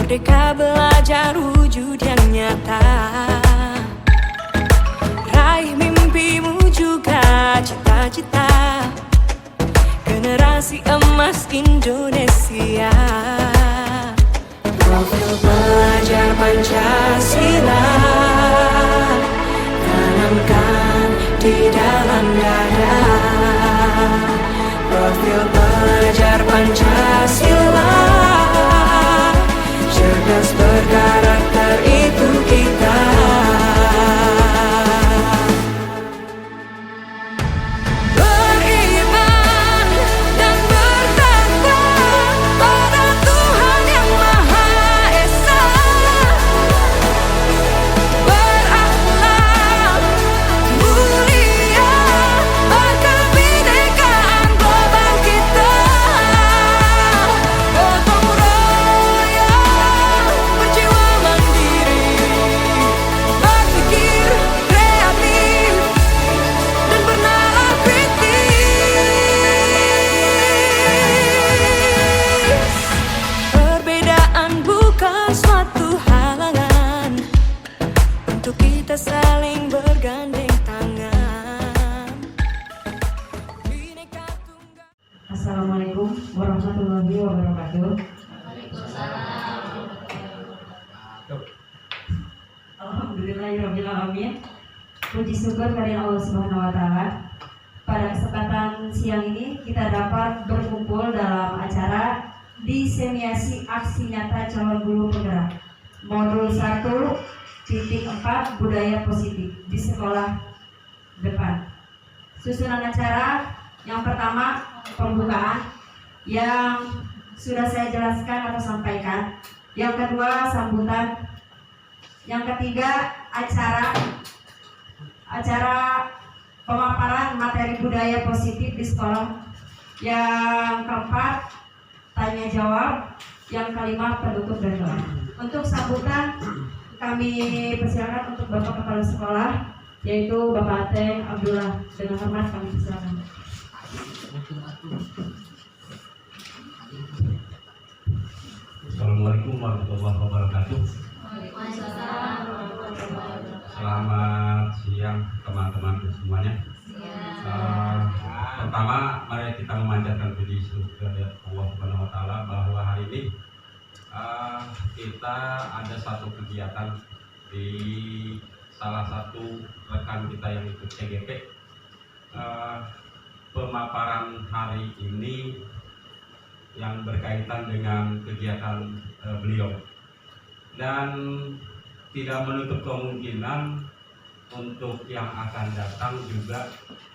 Merdeka belajar wujud yang nyata. Raih mimpimu juga cita-cita. Generasi emas Indonesia. Profil pelajar Pancasila tanamkan di dalam dada. Profil pelajar Pancasila, cerdas berkarakter itu kita. Beriman dan bertakwa pada Tuhan yang Maha Esa. Berakhlak mulia akan kebinekaan global kita. Gotong royong berjiwa mandiri, berpikir kreatif dan bernalar kritis. Perbedaan bukan suatu halangan untuk kita saling bergandeng tangan. Bhinneka Tunggal. Assalamualaikum warahmatullahi wabarakatuh. Alhamdulillahirrahmanirrahim. Puji syukur kehadirat Allah Subhanahu wa Ta'ala. Pada kesempatan siang ini kita dapat berkumpul dalam acara disemiasi aksi nyata calon guru penggerak modul 1.4 budaya positif di sekolah depan. Susunan acara yang pertama pembukaan yang sudah saya jelaskan atau sampaikan. Yang kedua sambutan. Yang ketiga acara pemaparan materi budaya positif di sekolah. Yang keempat tanya jawab. Yang kelima penutup dan doa. Untuk sambutan kami persilakan untuk Bapak Kepala Sekolah yaitu Bapak Ateng Abdullah. Dengan hormat kami persilakan. Assalamualaikum warahmatullahi wabarakatuh. Selamat siang teman-teman semuanya. Pertama, mari kita memanjatkan puji syukur Allah Subhanahu wa Ta'ala bahwa hari ini kita ada satu kegiatan di salah satu rekan kita yang ikut CGP. Pemaparan hari ini yang berkaitan dengan kegiatan beliau, dan tidak menutup kemungkinan untuk yang akan datang juga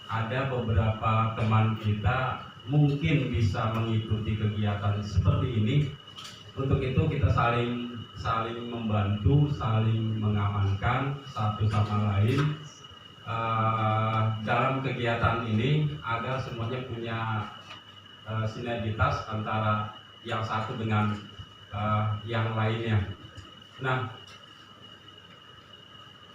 ada beberapa teman kita mungkin bisa mengikuti kegiatan seperti ini. Untuk itu kita saling membantu, saling mengamankan satu sama lain dalam kegiatan ini agar semuanya punya sinergitas antara yang satu dengan yang lainnya. Nah,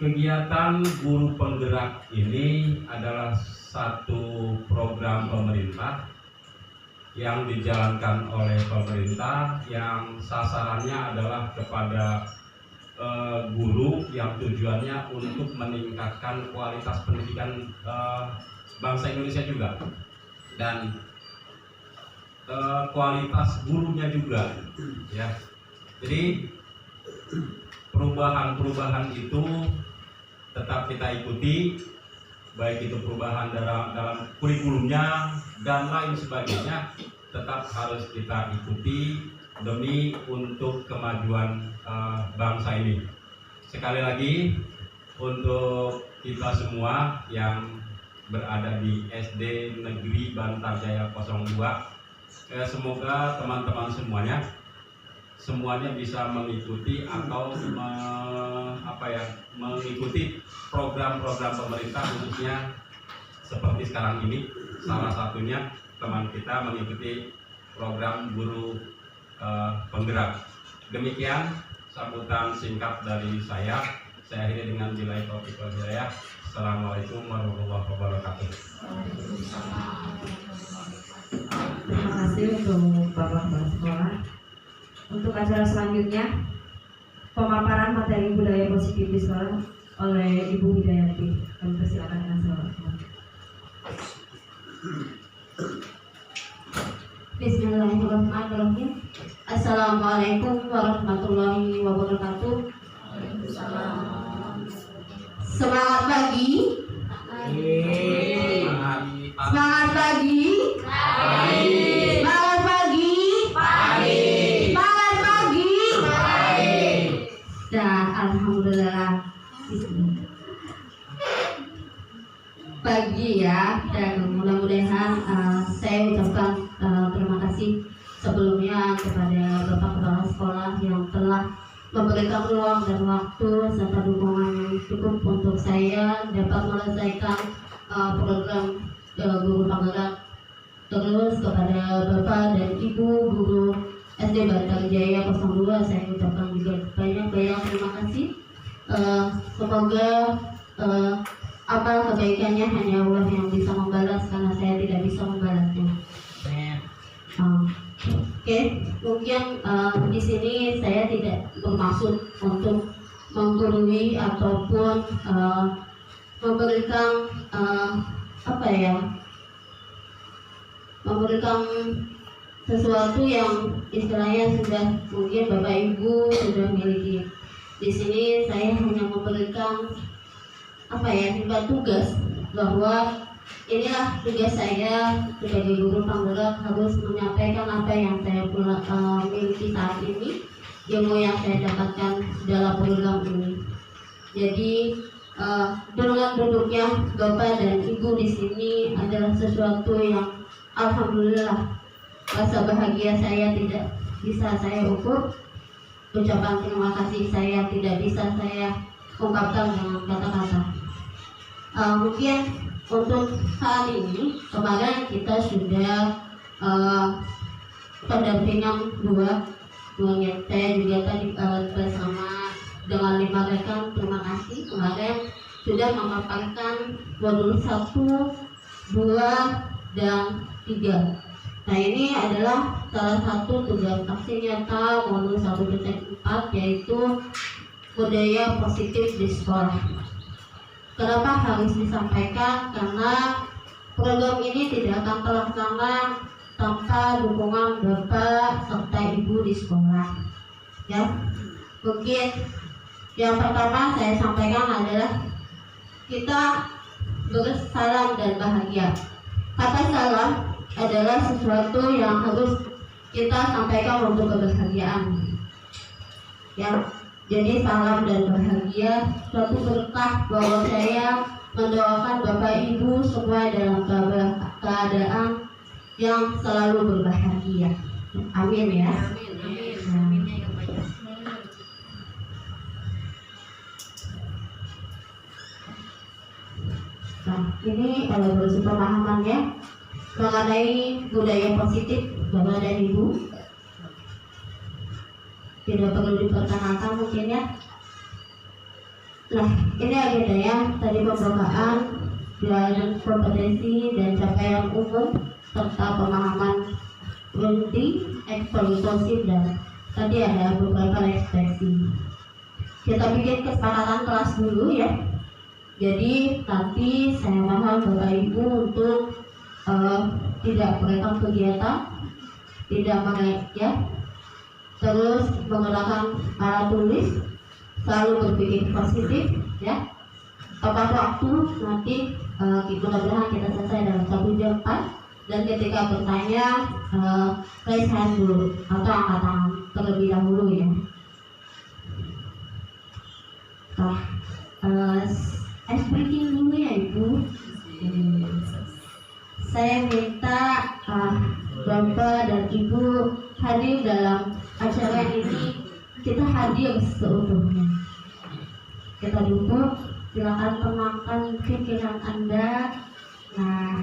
kegiatan guru penggerak ini adalah satu program pemerintah yang dijalankan oleh pemerintah yang sasarannya adalah kepada guru yang tujuannya untuk meningkatkan kualitas pendidikan bangsa Indonesia juga, dan kualitas gurunya juga, ya. Jadi perubahan itu tetap kita ikuti, baik itu perubahan dalam kurikulumnya dan lain sebagainya, tetap harus kita ikuti demi untuk kemajuan bangsa ini. Sekali lagi untuk kita semua yang berada di SD Negeri Bantar Jaya 02, semoga teman-teman semuanya bisa mengikuti atau mengikuti program-program pemerintah, khususnya seperti sekarang ini. Salah satunya teman kita mengikuti program guru penggerak. Demikian sambutan singkat dari saya. Saya akhiri dengan billahi taufiq wal hidayah. Assalamualaikum warahmatullahi wabarakatuh. Terima kasih untuk Bapak Kepala Sekolah. untuk acara selanjutnya pemaparan materi budaya positif di sekolah oleh Ibu Hidayati. Kami persilakan dengan sama-sama. Bismillahirrahmanirrahim. Assalamualaikum warahmatullahi wabarakatuh. Semangat pagi. Semangat pagi. Semangat pagi. Semangat pagi. Dan alhamdulillah pagi ya, dan mudah-mudahan saya ucapkan terima kasih sebelumnya kepada Bapak Kepala Sekolah yang telah memberikan ruang dan waktu serta dukungan yang cukup untuk saya dapat menyelesaikan program guru penggerak. Terus kepada Bapak dan Ibu guru SD Barata Jaya 02 saya ucapkan juga banyak-banyak terima kasih. Semoga amal kebaikannya hanya Allah yang bisa membalas, karena saya tidak bisa membalasnya. Oke, mungkin di sini saya tidak bermaksud untuk menggurui ataupun memberikan memberikan sesuatu yang istilahnya sudah mungkin Bapak Ibu sudah miliki. Di sini saya hanya memberikan sebuah tugas bahwa inilah tugas saya sebagai guru penggerak, harus menyampaikan apa yang saya miliki saat ini, ilmu yang saya dapatkan dalam program ini. Jadi dengan duduknya Bapak dan Ibu di sini adalah sesuatu yang alhamdulillah, rasa bahagia saya tidak bisa saya ukur. Ucapan terima kasih saya tidak bisa saya ungkapkan dengan kata-kata. Mungkin untuk saat ini, kemarin kita sudah pendampingan dua saya juga tadi bersama dengan 5 rekan. Terima kasih kemarin sudah memaparkan modul 1, 2, dan 3. Nah, ini adalah salah satu tugas aksi nyata modul 1.4, yaitu budaya positif di sekolah. Kenapa harus disampaikan? Karena program ini tidak akan terlaksana tanpa dukungan Bapak serta Ibu di sekolah. Ya, mungkin yang pertama saya sampaikan adalah kita bersalam dan bahagia. Kata salam adalah sesuatu yang harus kita sampaikan untuk kebahagiaan. Ya, jadi salam dan bahagia suatu berkah bahwa saya mendoakan Bapak Ibu semua dalam keadaan yang selalu berbahagia. Amin ya. Nah, ini berusaha pemahamannya mengenai budaya positif Bapak dan Ibu. Tidak perlu diperkenalkan mungkin ya. Nah, ini agendanya tadi pembukaan dan kompetensi dan capaian umum serta pemahaman inti, eksploitasi, dan tadi ada beberapa ekspresi. Kita bikin kesepakatan kelas dulu ya. Jadi nanti saya mohon Bapak Ibu untuk tidak merekam kegiatan, tidak ya, terus menggunakan alat tulis, selalu berpikir positif ya. Tepat waktu nanti mudah-mudahan kita selesai dalam 1 jam 4, dan ketika bertanya raise hand dulu atau angkat tangan terlebih dahulu ya. Speaking dulu ya Ibu. Saya minta Bapak dan Ibu hadir dalam acara ini. Kita hadir seutuhnya. Kita duduk, silakan tenangkan pikiran Anda. Nah,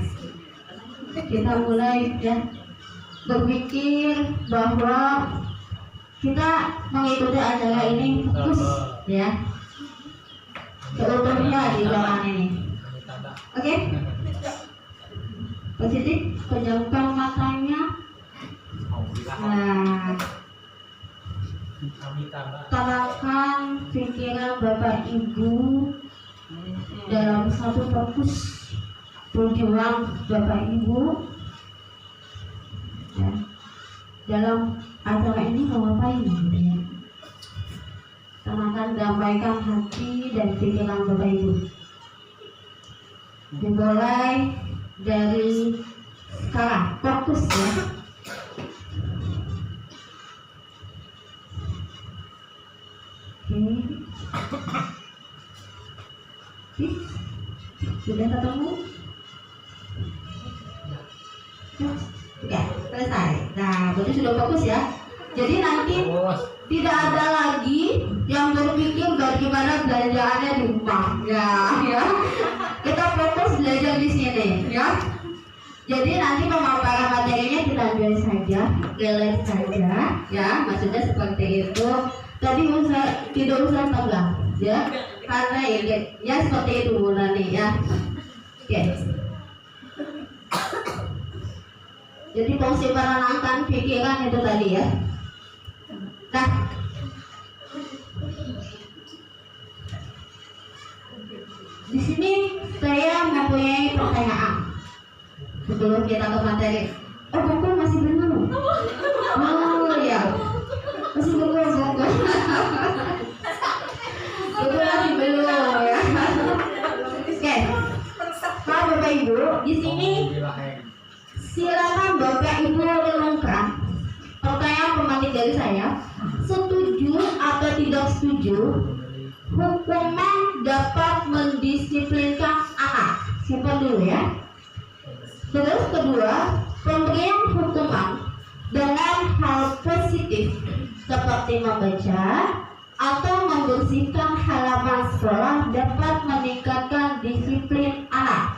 kita mulai ya berpikir bahwa kita mengikuti acara ini fokus ya seutuhnya di ruangan ini. Oke? Positif, pejamkan matanya. Nah, tanamkan pikiran Bapak Ibu dalam satu fokus tujuan Bapak Ibu. Ya. Dalam acara ini mau ngapain gitu ya? Tanamkan, damaikan hati dan pikiran Bapak Ibu. Dimulai dari sekarang, fokus ya. Oke. Sudah ketemu? Oke, selesai. Nah, berarti sudah fokus ya. Jadi nanti tidak ada lagi yang berpikir bagaimana belanjaannya di rumah. Ya. Kita fokus belajar di sini, ya. Jadi nanti pemaparan materinya kita ambil saja, relate saja, ya. Maksudnya seperti itu. Tadi tidak usah tegang, ya. Karena ya seperti itu mulanya, ya. Oke. Jadi fungsi menenangkan pikiran itu tadi ya. Nah, di sini saya mempunyai pertanyaan sebelum kita ke materi. Oh, buku masih belum? Oh ya, masih belum buku. Buku masih belum ya. Oke, Pak Bapak Ibu, di sini silakan Bapak Ibu renungkan pertanyaan pematik dari saya. Setuju atau tidak setuju hukuman dapat mendisiplinkan anak? Simpan dulu ya. Terus kedua, pemberian hukuman dengan hal positif seperti membaca atau membersihkan halaman sekolah dapat meningkatkan disiplin anak.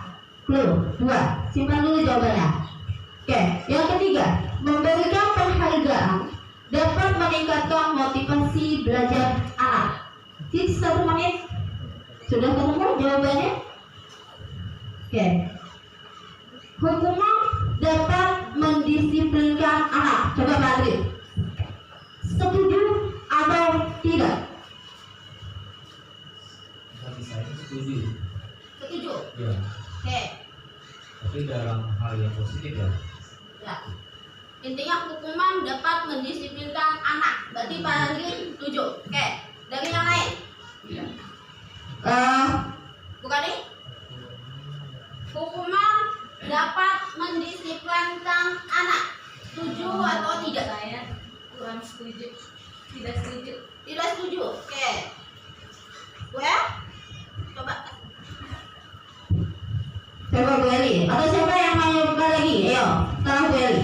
Clue 2. Simpan dulu jawabannya. Oke, yang ketiga, memberikan penghargaan dapat meningkatkan motivasi belajar anak. Sisa 1 menit. Sudah ketemu jawabannya? Oke. Hukuman dapat mendisiplinkan anak. Coba Pak Adri. Setuju atau tidak? Bagi saya setuju. Setuju. Ya. Oke. Tapi dalam hal yang positif ya. Ya. Intinya hukuman dapat mendisiplinkan anak. Berarti Pak Adri setuju. Oke. Dari yang lain? Iya. Bukan nih? Hukuman dapat mendisiplinkan anak. Setuju atau tidak? Saya kurang setuju. Tidak setuju. Tidak setuju. Oke. Gue? Coba. Coba Bu Eli. Atau siapa yang mau nyoba lagi? Ayo, setelah Bu Eli.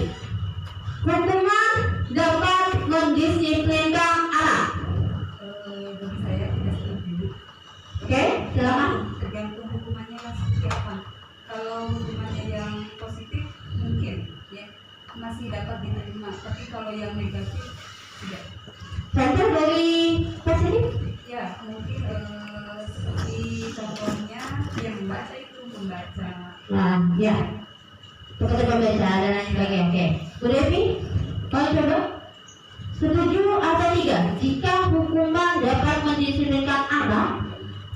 Hukuman dapat mendisiplinkan anak. Bagi saya tidak setuju. Oke, silakan. Tergantung hukumannya seperti apa. Kalau hukumannya yang positif mungkin ya masih dapat diterima, tapi kalau yang negatif tidak. Contoh dari positif? Ya mungkin seperti contohnya yang membaca itu membaca. Nah, ya. Coba baca dan lain sebagainya. Oke. Bu Devi, kau coba. Setuju atau tidak? Jika hukuman dapat mendisiplinkan anak,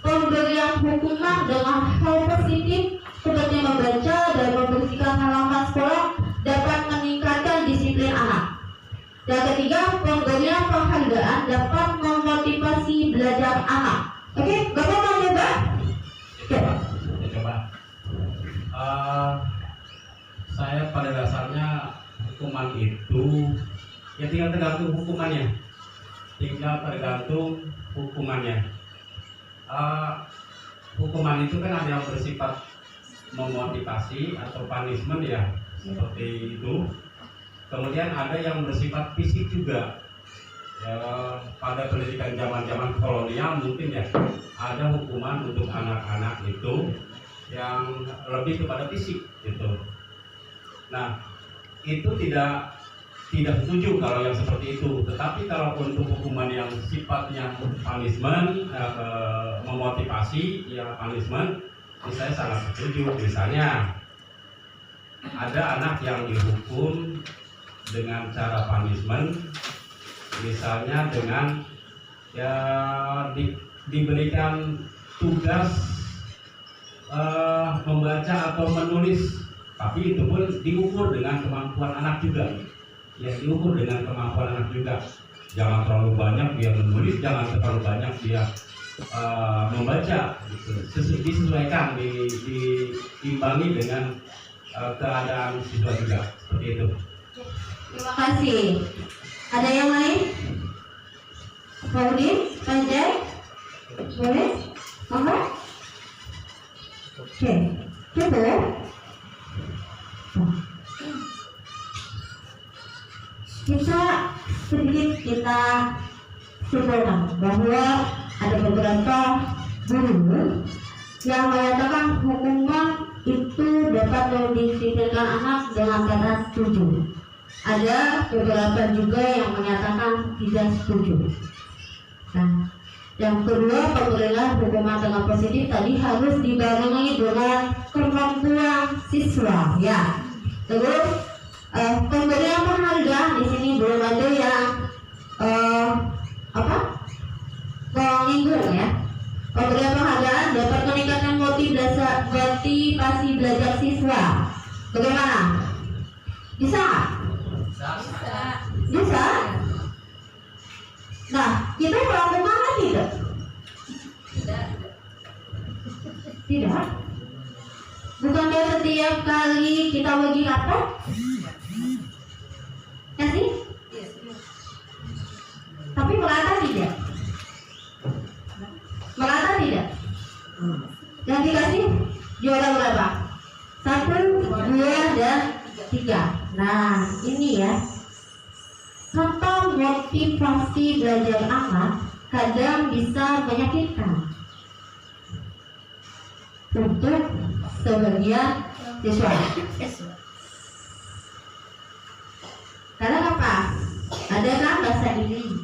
pemberian hukuman dengan hal positif seperti membaca dan membersihkan halaman sekolah dapat meningkatkan disiplin anak. Yang ketiga, pemberian penghargaan dapat memotivasi belajar anak. Oke, Bapak mau coba? Coba. Ya, coba. Saya pada dasarnya hukuman itu ya tinggal tergantung hukumannya. Hukuman itu kan ada yang bersifat memotivasi atau punishment ya, seperti itu. Kemudian ada yang bersifat fisik juga. Ya, pada pendidikan zaman-zaman kolonial mungkin ya ada hukuman untuk anak-anak itu yang lebih kepada fisik gitu. Nah, itu tidak setuju kalau yang seperti itu. Tetapi kalau untuk hukuman yang sifatnya punishment, memotivasi, ya punishment, saya sangat setuju. Misalnya ada anak yang dihukum dengan cara punishment, Misalnya dengan ya diberikan tugas membaca atau menulis, tapi itu pun diukur dengan kemampuan anak juga. Ya, diukur dengan kemampuan anak juga. Jangan terlalu banyak dia menulis, jangan terlalu banyak dia membaca. Gitu. Disesuaikan, diimbangi dengan keadaan siswa juga, seperti itu. Terima kasih. Ada yang lain? Faudin, Panjai, boleh? Monggo. Oke, cukup. Kita simpulkan bahwa ada beberapa guru yang mengatakan hukuman itu dapat mendisiplinkan anak dengan kata setuju. Ada beberapa juga yang menyatakan tidak setuju. Nah, yang kedua, pemberian hukuman dengan positif tadi harus dibarengi dengan kemampuan siswa, ya. Terus pemberian penghargaan di sini belum ada yang menyinggung, ya. Pemberian penghargaan dapat meningkatkan motivasi belajar siswa. Bagaimana? Bisa? Bisa. Nah, kita melakukannya tidak? Tidak. Bukankah setiap kali kita bagi rapor? Ya sih? Tapi merata tidak? Merata tidak? Yang dikasih juara berapa? 1, 2, dan 3. Nah, ini ya. Kata motivasi belajar anak kadang bisa menyakitkan untuk sebagian siswa. Karena apa? Ada kan bahasa ini.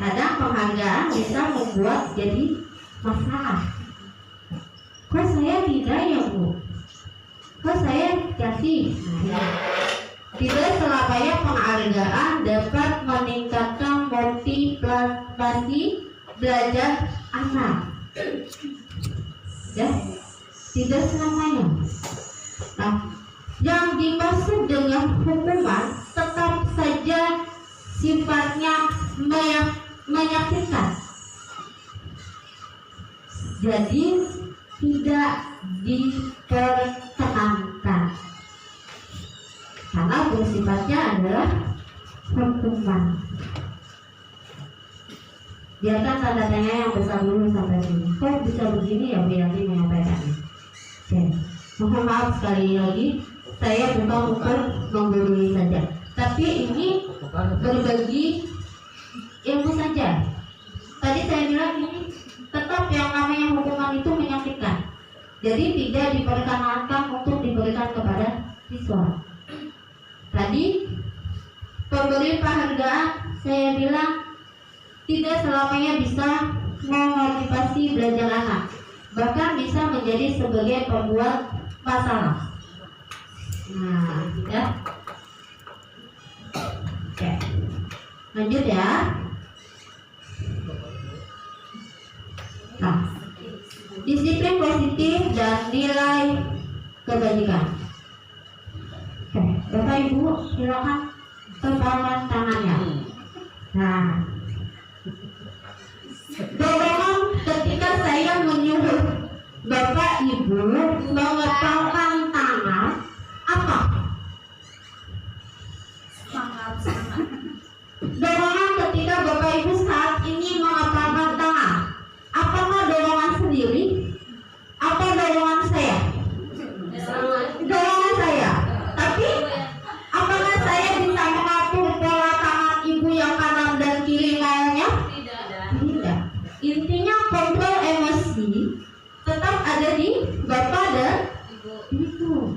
Kadang penghargaan bisa membuat jadi masalah. Kok saya tidak ya Bu? Kok saya kasih? Tidak selamanya penghargaan dapat meningkatkan motivasi belajar anak. Ya, tidak selamanya. Nah, yang dimaksud dengan hukuman tetap saja sifatnya menyakitkan. Jadi tidak diperkenankan karena bersifatnya adalah hukuman. Biarkan tanda tanya yang besar dulu sampai sini. Kok bisa begini ya Bianti menyampaikannya? Oke. Mohon maaf sekali lagi, saya bukan untuk menggurui saja, tapi ini berbagi ilmu saja. Tadi saya bilang ini tetap yang namanya hukuman itu menyakitkan. Jadi tidak diperkenankan untuk diberikan kepada siswa. Tadi pemberi penghargaan saya bilang tidak selamanya bisa memotivasi belajar anak, bahkan bisa menjadi sebagai pembuat masalah. Nah, ya. Oke. Lanjut ya. Nah, disiplin positif dan nilai kebajikan. Oke, Bapak Ibu silakan tepalkan tangannya. Nah, dorongan ketika saya menyuruh Bapak Ibu mengepalkan tangan apa? Semangat. Dorongan ketika Bapak Ibu saat ini mengepalkan tangan, apakah dorongan sendiri? Apa dorongan saya? Dorongan saya. Tapi apakah saya bisa mengatur pola tangan ibu yang kanan dan kiri maunya? Tidak. Intinya kontrol emosi tetap ada di Bapak dan Ibu.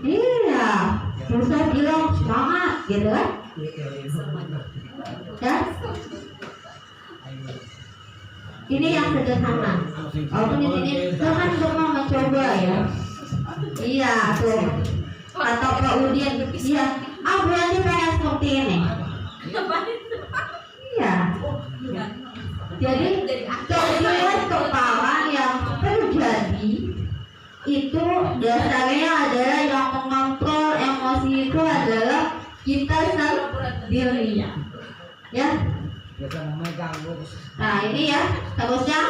Iya, terus saya bilang semangat, gitu kan? Ya? Ini yang sederhana. Walaupun di sini Tuhan pernah mencoba ya. Iya tuh. Kata Pak Udin, iya Ah, berarti pengen seperti ini. Iya. Jadi kegiatan kepala yang terjadi itu dasarnya adalah yang mengontrol emosi itu adalah kita sendiri. Ya. Nah ini ya, harusnya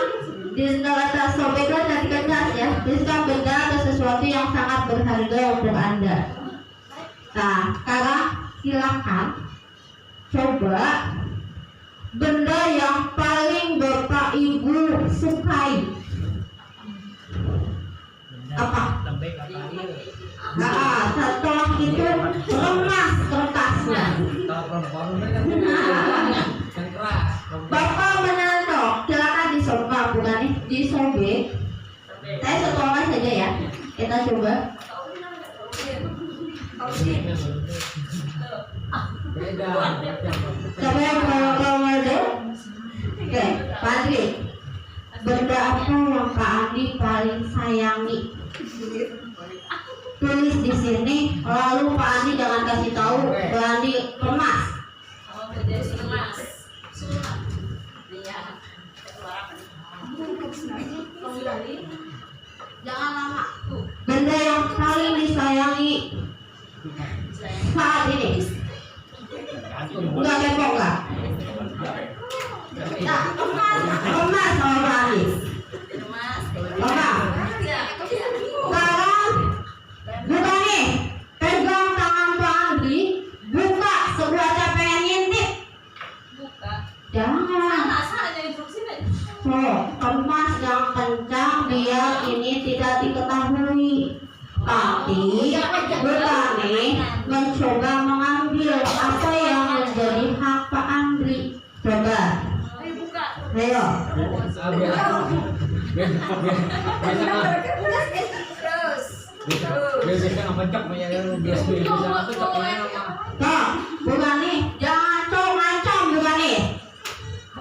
di kata sobek tadi keras ya. Diskon benda atau sesuatu yang sangat berharga untuk Anda. Nah, sekarang silakan coba benda yang paling Bapak Ibu sukai. Apa? Nah, setelah itu remas kertasnya. Bapak menentok, silakan disobek, bukan disobek. Saya setolak saja ya. Kita coba. Coba yang kalau ada. Oke, Pak Andri. Benda apa yang Pak Andi paling sayangi? Tulis di sini, lalu Pak Andi jangan kasih tahu, Pak Andi kemas. Jangan lama. Benda yang paling disayangi saat ini. Enggak kepo enggak? Nah, kemas sama Pak Andi. Kemas. Sekarang buka nih, pegang tangan Pak Andri, buka sebuah pengen ngintip. Jangan. Kemas yang kencang biar ini tidak diketahui. Tapi buka nih, mencoba mengambil apa yang menjadi hak Pak Andri. Coba. Ayo. Nah, bukan nih, jangan ngancam bukan nih.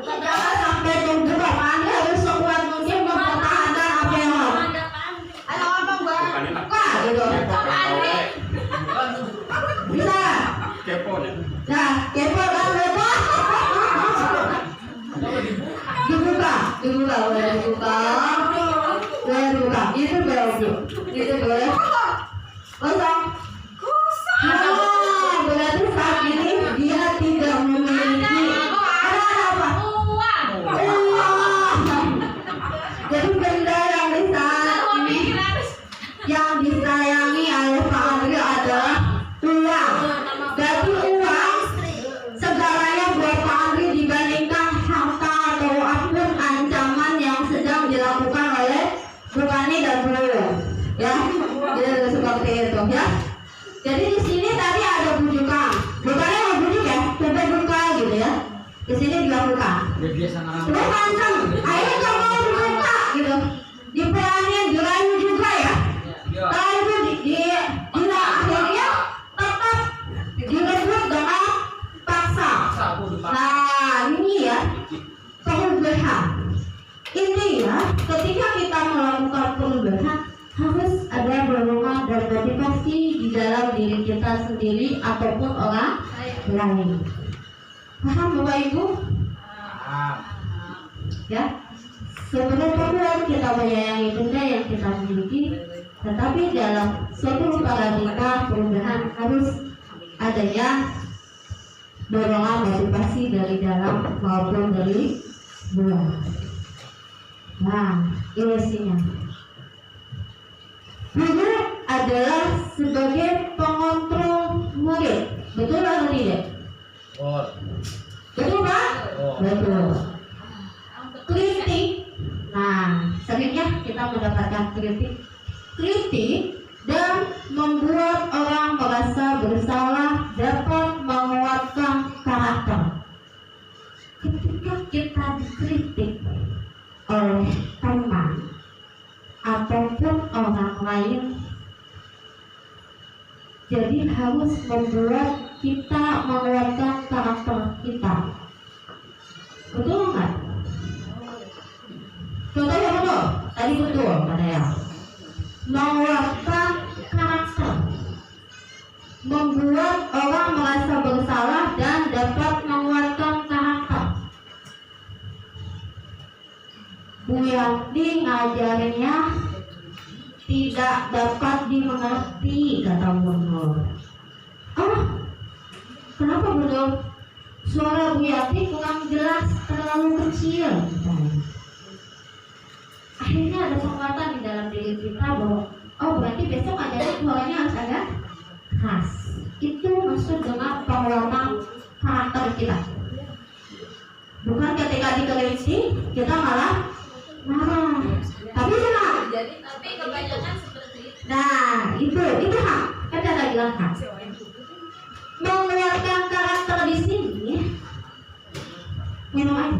Jangan sampai tunggu Pak Andi harus sekuat mungkin mempertahankan apa yang mau. Ayo apa Mbak? Wah, gitu. Bisa. Kepo nih. Nah, kepo kan kepo. Dibuka, boleh dibuka. Itu boleh. Kosong. Nah, berarti saat ini dia tidak memiliki apa? Uang. Jadi benda yang disayangi oleh Pak Andri adalah uang. Jadi uang segalanya buat Pak Andri dibandingkan harta atau apapun ancaman yang sedang dilakukan oleh Bukani dan Bro. Ya, jadi seperti itu ya. Jadi di sini tadi ada bujukan. Bukannya mau bujuk ya, coba buka gitu ya. Di sini dilakukan. Terus langsung, ayo coba buka gitu. Diperanin, dirayu juga ya. Kalau itu akhirnya tetap direbut dengan paksa. Nah ini ya perubahan. Ini ya ketika kita melakukan perubahan harus ada dorongan dan motivasi di dalam diri kita sendiri ataupun orang lain. Paham Bapak Ibu? Ya. Sebenarnya kita menyayangi benda yang kita miliki, tetapi dalam suatu paradigma perubahan harus adanya dorongan motivasi dari dalam maupun dari luar. Nah, ilusinya. Guru adalah sebagai pengontrol murid, betul atau tidak? Betul Pak? Betul. Kritik. Nah, seringnya kita mendapatkan kritik dan membuat orang merasa bersalah dapat menguatkan karakter. Ketika kita dikritik oleh teman ataupun orang lain, jadi harus membuat kita menguatkan karakter kita. Betul nggak? Contohnya betul, tadi betul katanya. Menguatkan karakter. membuat orang merasa bersalah dan dapat menguatkan karakter. Bu Yanti ngajarinnya tidak dapat dimengerti, kata Bu Nur. Kenapa Bu Nur? Suara Bu Yanti kurang jelas, terlalu kecil. Akhirnya ada penguatan di dalam diri kita bahwa berarti besok ajaran suaranya harus agak khas. Itu maksud dengan penguatan karakter kita. Bukan ketika dikritik kita malah marah. Tapi tenang. Tapi kebanyakan seperti itu. Nah, itu hak. Kan ada bilang hak. Menguatkan karakter di sini. Minum air.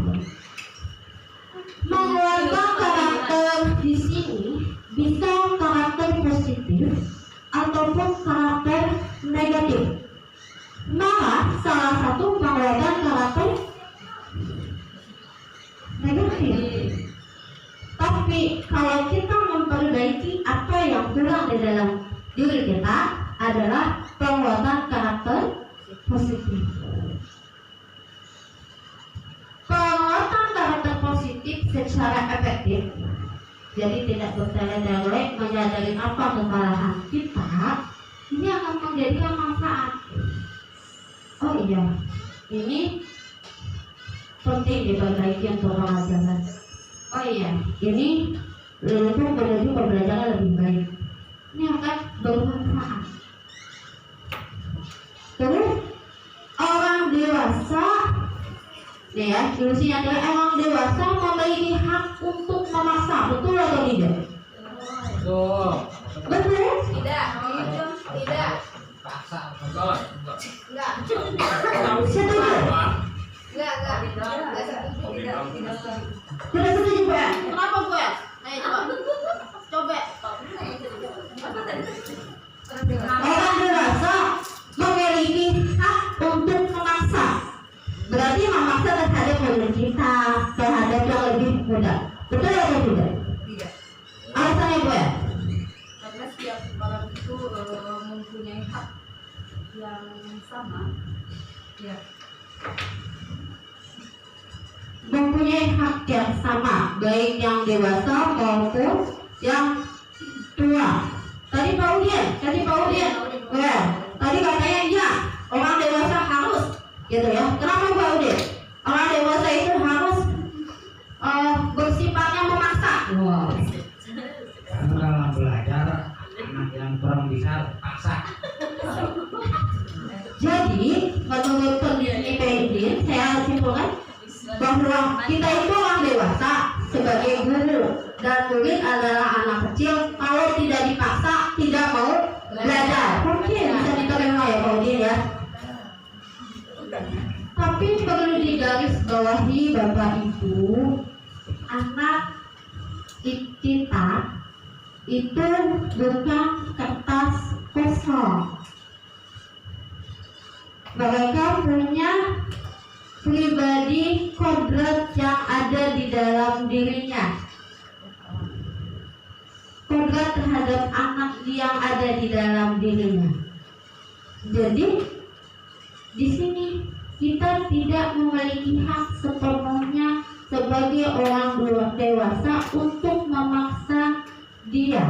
Menguatkan karakter di sini bisa karakter positif ataupun karakter negatif. Malah salah satu penguatan karakter negatif. Tapi kalau kita memperbaiki apa yang kurang di dalam diri kita adalah penguatan karakter positif. Penguatan karakter positif secara efektif, jadi tidak bertele-tele menyadari apa kesalahan kita, ini akan menjadikan manfaat. Oh iya, ini penting diperbaiki untuk pengajaran. Oh iya, ini untuk menuju pembelajaran lebih baik. Ini akan bermanfaat. Terus orang dewasa, nih ya, ilusinya adalah orang dewasa memiliki hak untuk memaksa, betul atau tidak? Betul. Betul? Tidak. Tidak. Paksa. Betul. Enggak. Setuju? Enggak setuju. Sudah setuju Bu ya? Kenapa gue? Ayo coba. Orang dewasa memiliki hak untuk memaksa. Berarti memaksa terhadap murid kita, terhadap yang lebih muda. Betul atau tidak? Tidak. Alasannya Bu ya? Karena setiap orang itu mempunyai hak yang sama. Ya. Mempunyai hak yang sama, baik yang dewasa maupun yang tua. Tadi Pak Udin, ya, tadi katanya iya, orang dewasa harus, gitu ya. Kenapa Pak Udin? Orang dewasa itu harus bersifatnya memaksa. Wow. Karena dalam belajar anak yang kurang bisa paksa. Jadi menurut peneliti Udin, saya simpulkan bahwa kita itu orang dewasa sebagai guru dan murid adalah anak kecil. Kalau tidak dipaksa tidak mau belajar, mungkin bisa diterima ya Pak Udin ya. Tapi perlu digarisbawahi Bapak Ibu, anak kita itu bukan kertas kosong. Mereka punya pribadi kodrat yang ada di dalam dirinya. Kodrat terhadap anak yang ada di dalam dirinya. Jadi di sini kita tidak memiliki hak sepenuhnya sebagai orang dewasa untuk memaksa dia.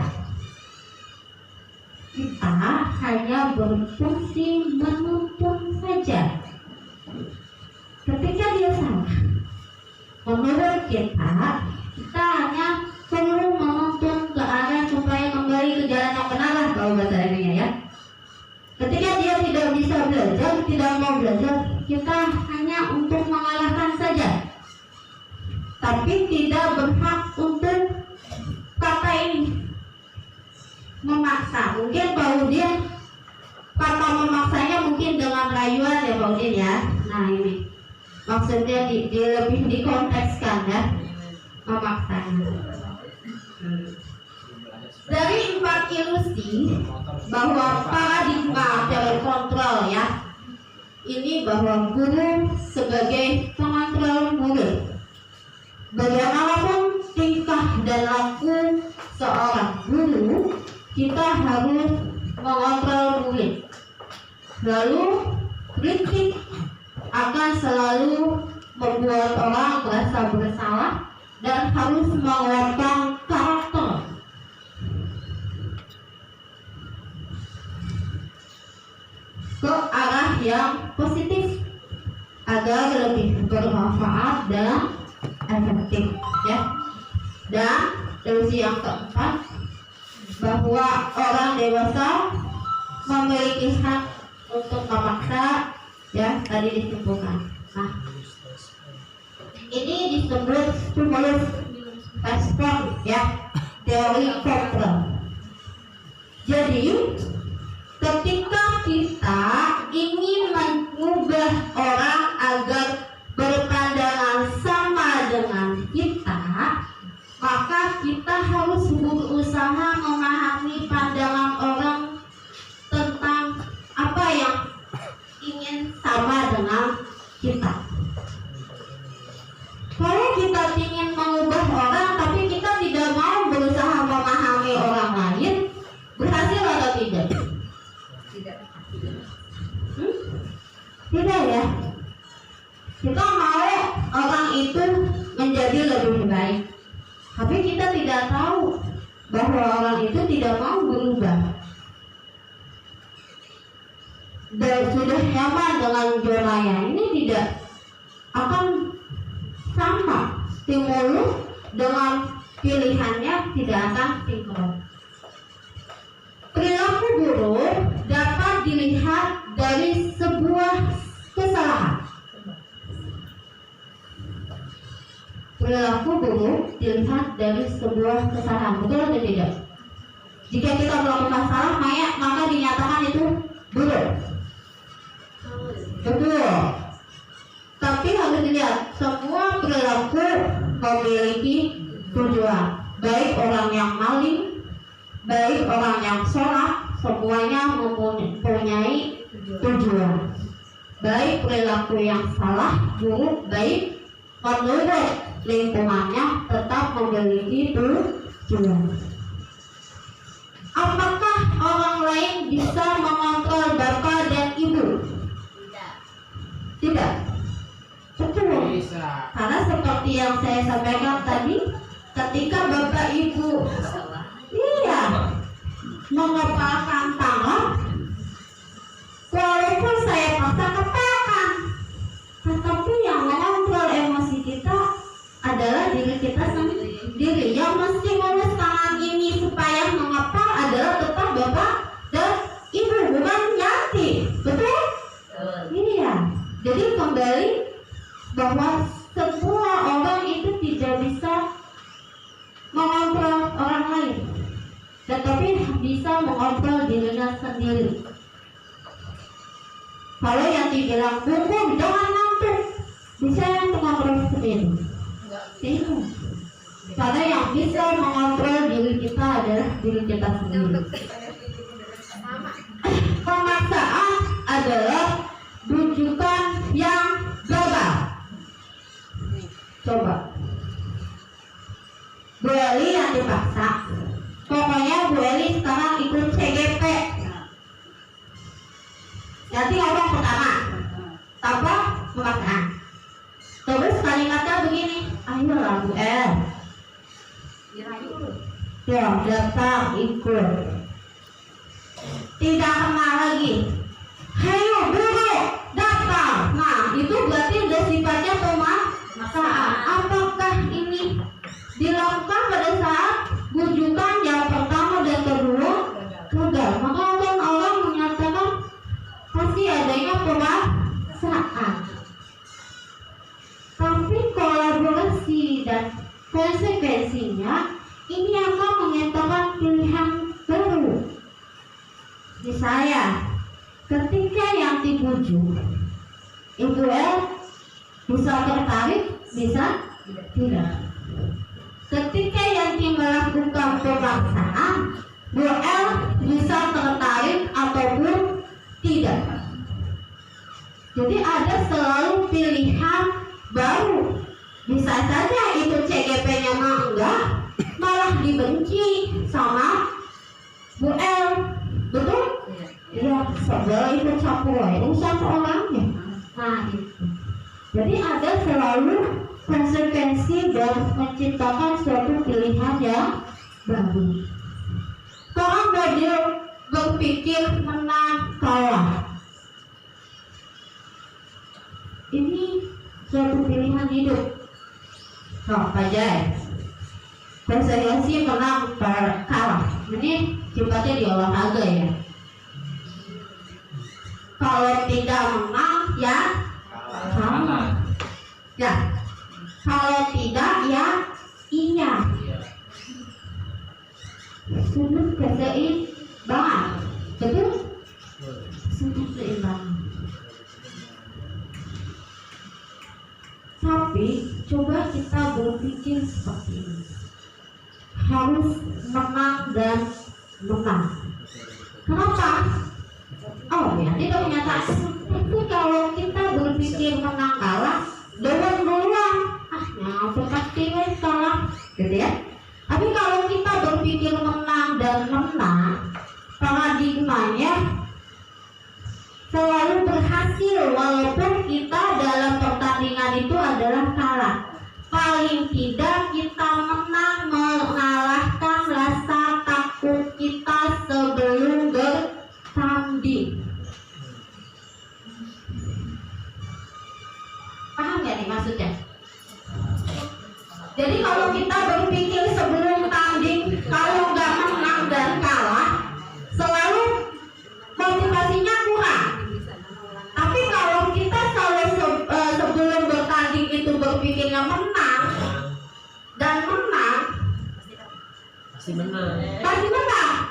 Kita hanya berfungsi menuntun saja. Ketika dia salah, menurut kita hanya perlu menuntun ke arah supaya kembali ke jalan yang benar lah kalau bahasa ininya ya. Ketika dia tidak bisa belajar, tidak mau belajar, kita hanya untuk mengalahkan saja, tapi tidak berhak untuk kata ini memaksa. Mungkin Pak Udin kata memaksanya mungkin dengan rayuan ya Pak Udin ya. Nah ini maksudnya lebih dikontekskan ya, memaksanya. Dari 4 ilusi bahwa paradigma terkontrol ya, ini bahwa guru sebagai pengontrol murid. Bagaimanapun tingkah dan laku seorang guru, kita harus mengontrol murid. Lalu kritik akan selalu membuat orang merasa bersalah dan harus menguatkan karakter. Ke arah yang positif agar lebih bermanfaat dan efektif, ya. Dan solusi yang keempat, bahwa orang dewasa memiliki hak untuk memaksa, ya, tadi disebutkan. Nah, ini disebut stimulus respons, ya, teori Koppel. Jadi ketika kita ingin mengubah orang agar berpandangan sama dengan kita, maka kita harus berusaha memahami pandangan orang tentang apa yang ingin sama dengan kita. Kalau kita ingin mengubah orang tapi kita tidak mau berusaha memahami orang lain, berhasil atau tidak? Tidak, ya. Kita mau orang itu menjadi lebih baik, tapi kita tidak tahu bahwa orang itu tidak mau berubah dan sudah nyaman dengan zona ini, tidak akan sama. Stimulus dengan pilihannya tidak akan sinkron. Perilaku buruk dapat dilihat dari sebuah kesalahan. Perilaku buruk dilihat dari sebuah kesalahan, betul atau tidak? Jika kita melakukan salah, maka dinyatakan itu buruk. Betul. Tapi harus dilihat, semua perilaku memiliki tujuan. Baik orang yang maling, baik orang yang sholat, semuanya mempunyai tujuan. Baik perilaku yang salah, buruk, baik, menurut lingkungannya tetap memiliki tujuan. Apakah orang lain bisa mengontrol bapak dan ibu? Tidak. Betul. Karena seperti yang saya sampaikan tadi, ketika bapak ibu mengepalkan tangan, walaupun saya paksa kepalkan, tetapi yang mengontrol emosi kita adalah diri kita sendiri. Yang mesti ngurus tangan ini supaya mengepal adalah tetap bapak dan ibu, bukan Yanti. Betul? Iya. Jadi kembali bahwa semua orang itu tidak bisa mengontrol orang lain, tetapi bisa mengontrol dirinya sendiri. Kalau yang dibilang bungkung jangan ngantuk, bisa yang mengontrol sendiri. Tidak. Karena yang bisa mengontrol diri kita adalah diri kita sendiri. Pemaksaan adalah rujukan yang gagal. Coba Bu Eli yang dipaksa, pokoknya Bu Eli sekarang ikut CGP. Nanti orang pertama tanpa pemaksaan. Terus kalimatnya begini, ayolah Bu El, ya datang ikut. Tidak kenal lagi, ayo buru datang. Nah itu berarti udah sifatnya pemaksaan. Apakah ini dilakukan pada saat bujukan yang pertama dan kedua gagal? Maka orang menyatakan pasti adanya pemaksaan. Tapi kolaborasi dan konsekuensinya ini akan menyatakan pilihan baru. Misalnya, ketika yang dibujuk, Ibu El bisa tertarik, bisa tidak. Ketika yang melakukan pemaksaan, Bu El bisa tertarik ataupun tidak. Jadi ada selalu pilihan baru. Bisa saja itu CGP-nya mah enggak, malah dibenci sama Bu El. Betul? Iya. segala ikut campur urusan orangnya. Nah itu. Jadi ada selalu konsekuensi dan menciptakan suatu pilihan yang baru. Sekarang belajar berpikir menang kalah. Ini suatu pilihan hidup. Pak Jai, konsekuensi menang kalah. Ini sifatnya di olahraga ya. Kalau tidak menang ya kalah. Ya. Kalau tidak ya iya. Sudut keseimbangan. Betul? Sudut keseimbangan. Tapi coba kita berpikir seperti ini. Harus menang dan menang. Kenapa? Oh ya, tidak menyatakan. Tapi kalau kita berpikir menang kalah, duluan. Seperti kalah, gitu ya. Tapi kalau kita berpikir menang dan menang, paradigmanya selalu berhasil walaupun kita dalam pertandingan itu adalah kalah. Paling tidak kita menang mengalahkan rasa takut kita sebelum bertanding. Paham gak nih maksudnya? Jadi kalau kita berpikir sebelum tanding, kalau nggak menang dan kalah, selalu motivasinya kurang. Tapi kalau kita selalu sebelum bertanding itu berpikirnya menang dan menang, pasti menang.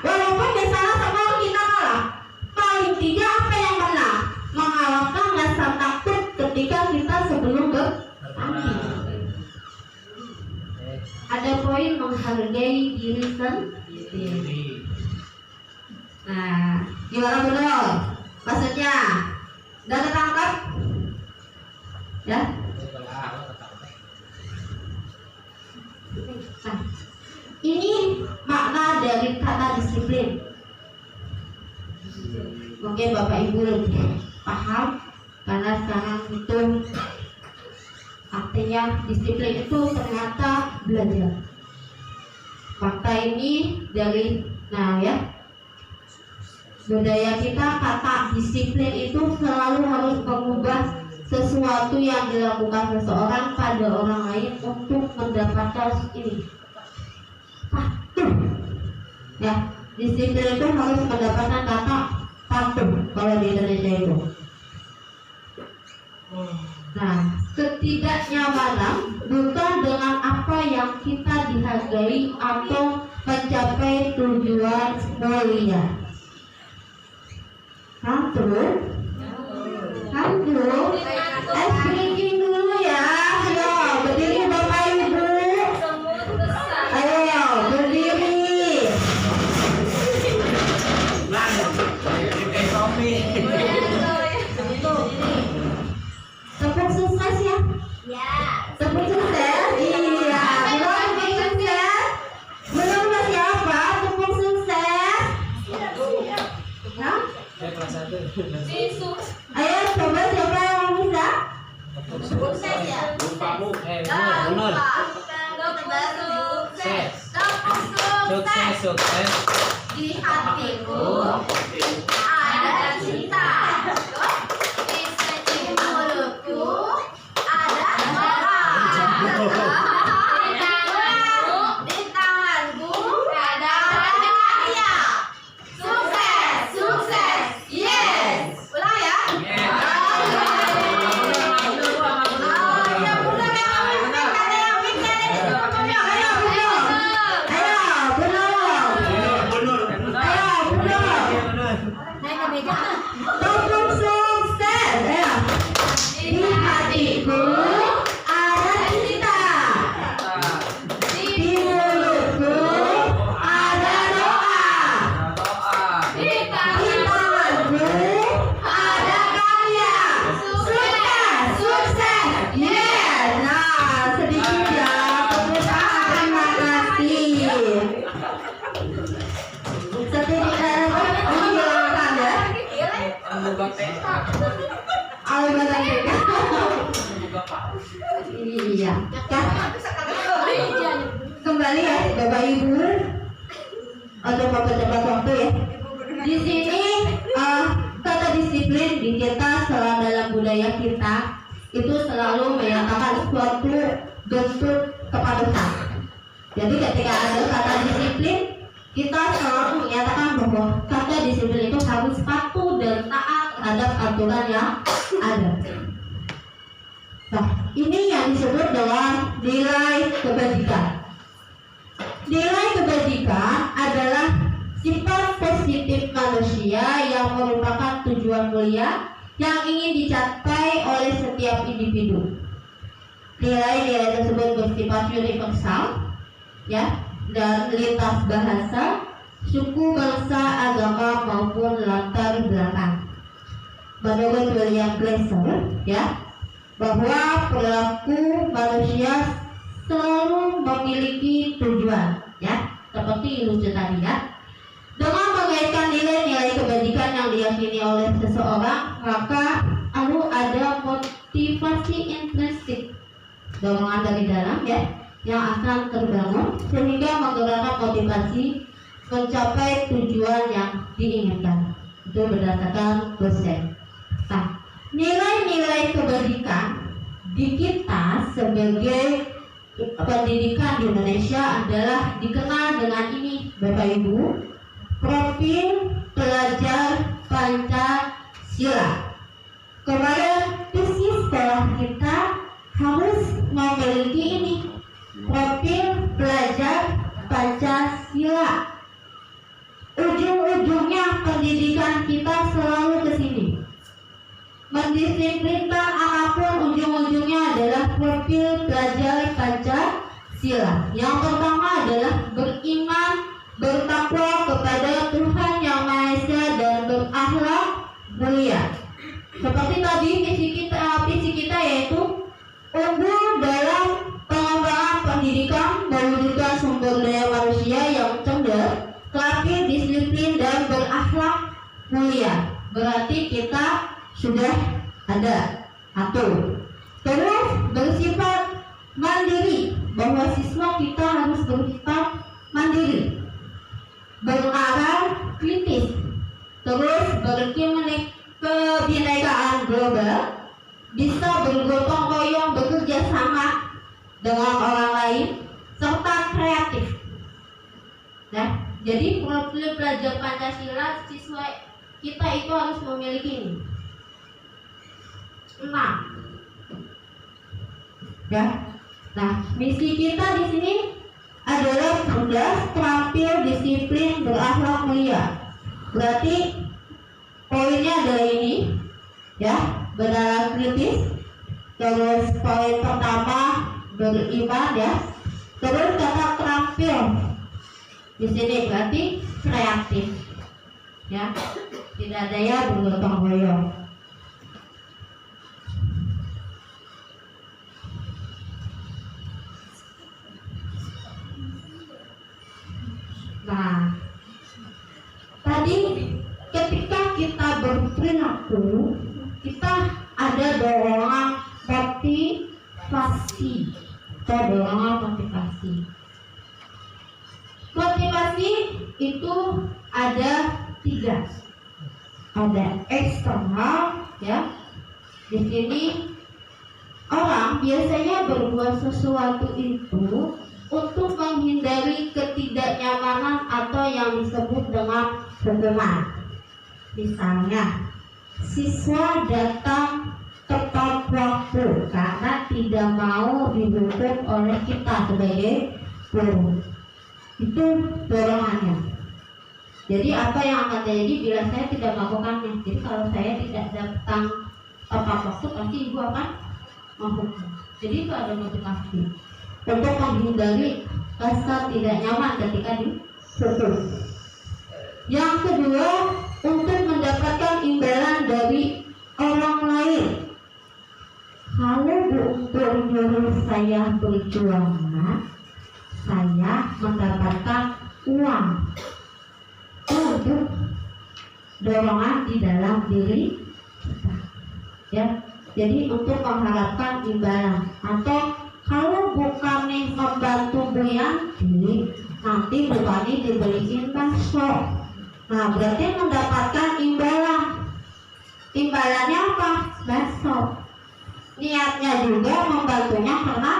Walaupun misalnya sebelum kita kalah, paling tidak apa yang menang? Mengalahkan rasa takut ketika kita sebelum bertanding. Ada poin menghargai diri sendiri. Nah, gimana betul? Maksudnya, udah ketangkap? Ya? Nah, ini makna dari kata disiplin. Mungkin Bapak Ibu lebih paham karena sekarang itu artinya disiplin itu ternyata belajar. Fakta ini dari budaya kita, kata disiplin itu selalu harus mengubah sesuatu yang dilakukan seseorang pada orang lain untuk mendapatkan ini. Patuh. Ya, disiplin itu harus mendapatkan kata patuh kalau di Indonesia itu. Nah, ketidaknyamanan bukan dengan apa yang kita dihargai atau mencapai tujuan mulia. Kantor, speaking dulu ya. Ayo, berdiri Bapak Ibu. Ayo, berdiri. Tepuk sukses ya. Tepuk sukses. Iya. Belum sukses. Belum masih apa? Tepuk sukses. Hah? Ayo coba siapa yang bisa? Sukses ya. Benar. Sukses. Di hatiku ada cinta. Di mulutku ada doa. Di tanganku ada karya. Sukses. Yes. Ulang ya. Tepuk sukses ya. Di hatiku ada cinta. Di mulutku ada doa. Di tanganku ada karya. Sukses. Yes. Nah, sedikit ya. Terima kasih. Sedikit menghilangkan ya. Alhamdulillah. Iya. Kan? Kembali ya Bapak Ibu untuk mempercepat waktu ya. Di sini kata disiplin di kita selalu dalam budaya kita itu selalu menyatakan suatu bentuk kepatuhan. Jadi ketika ada kata disiplin, kita selalu menyatakan bahwa kata disiplin itu harus patuh dan taat terhadap aturan yang ada. Nah, ini yang disebut dengan nilai kebajikan. Nilai kebajikan adalah sifat positif manusia yang merupakan tujuan mulia yang ingin dicapai oleh setiap individu. Nilai-nilai tersebut bersifat universal, ya, dan lintas bahasa, suku, bangsa, agama maupun latar belakang. Menurut William Glasser, ya, bahwa perilaku manusia selalu memiliki tujuan, ya, seperti ilusi tadi ya. Dengan mengaitkan nilai-nilai kebajikan yang diyakini oleh seseorang, maka lalu ada motivasi intrinsik, dorongan dari dalam ya, yang akan terbangun sehingga menggerakkan motivasi mencapai tujuan yang diinginkan. Itu berdasarkan dosen. Nah, nilai-nilai kebajikan di kita sebagai pendidikan di Indonesia adalah dikenal dengan ini, Bapak Ibu, profil pelajar Pancasila. Kepada visi sekolah kita harus memiliki ini, profil pelajar Pancasila. Ujung-ujungnya pendidikan kita selalu ke sini. Mendisiplinkan apapun ujung-ujungnya adalah profil pelajar Pancasila. Yang pertama adalah beriman, bertakwa kepada Tuhan Yang Maha Esa dan berakhlak mulia. Seperti tadi visi kita yaitu unggul dalam pengembangan pendidikan, mewujudkan sumber daya manusia yang cerdas, terakhir disiplin dan berakhlak mulia. Berarti kita sudah ada satu. Terus bersifat mandiri, bahwa siswa kita harus bersifat mandiri, berakal kritis, terus kebinekaan global, bisa bergotong royong, bekerja sama dengan orang lain, serta kreatif. Nah, jadi profil pelajar Pancasila siswa kita itu harus memiliki ini. 6. Ya. Nah, misi kita di sini adalah cerdas, terampil, disiplin, berakhlak mulia. Berarti poinnya adalah ini, ya, benalar kritis. Terus poin pertama beriman, ya. Terus kata terampil di sini berarti kreatif, ya, tidak daya bergotong royong. Nah, tadi ketika kita berperilaku, kita ada dorongan motivasi atau dorongan motivasi. Motivasi itu ada 3. Ada eksternal, ya. Di sini orang biasanya berbuat sesuatu itu untuk menghindari ketidaknyamanan atau yang disebut dengan hukuman. Misalnya, siswa datang tepat waktu karena tidak mau dihukum oleh kita sebagai guru. Itu dorongannya. Jadi apa yang akan terjadi bila saya tidak melakukannya? Jadi kalau saya tidak datang tepat waktu, pasti ibu akan menghukum. Jadi itu ada motivasi untuk menghindari rasa tidak nyaman ketika disuruh. Yang kedua, untuk mendapatkan imbalan dari orang lain. Kalau guru saya berjuang, saya mendapatkan uang untuk dorongan di dalam diri kita. ya. Jadi untuk mengharapkan imbalan, atau kalau bukan nih membantu Bu Yanti, nanti Bu Pani dibeliin bakso. Nah, berarti mendapatkan imbalan. Imbalannya apa? Bakso. Niatnya juga membantunya karena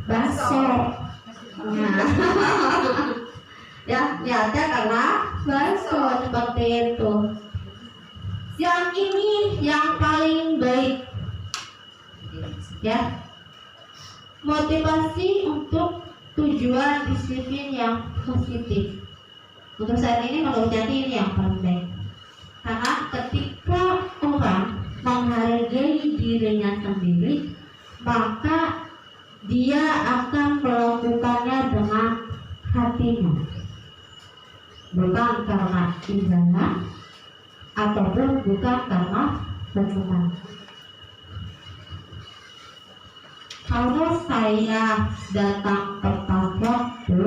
bakso. Nah, ya, niatnya karena bakso, seperti itu. Yang ini yang paling baik, ya. Motivasi untuk tujuan disiplin yang positif. Untuk saat ini menurut Yanti ini yang paling baik. Karena ketika orang menghargai dirinya sendiri, maka dia akan melakukannya dengan hatinya, bukan karena imbalan ataupun bukan karena beban. Kalau saya datang tepat waktu,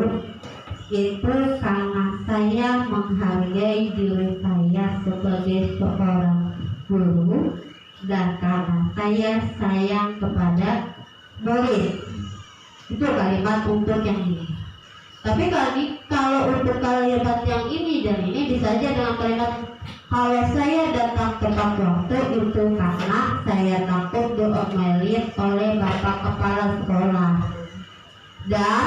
itu karena saya menghargai diri saya sebagai seorang guru dan karena saya sayang kepada murid. Itu kalimat untuk yang ini. Tapi kalau untuk kalimat yang ini dan ini bisa aja dengan kalimat kalau saya datang tepat waktu itu karena saya takut diomelin oleh bapak kepala sekolah dan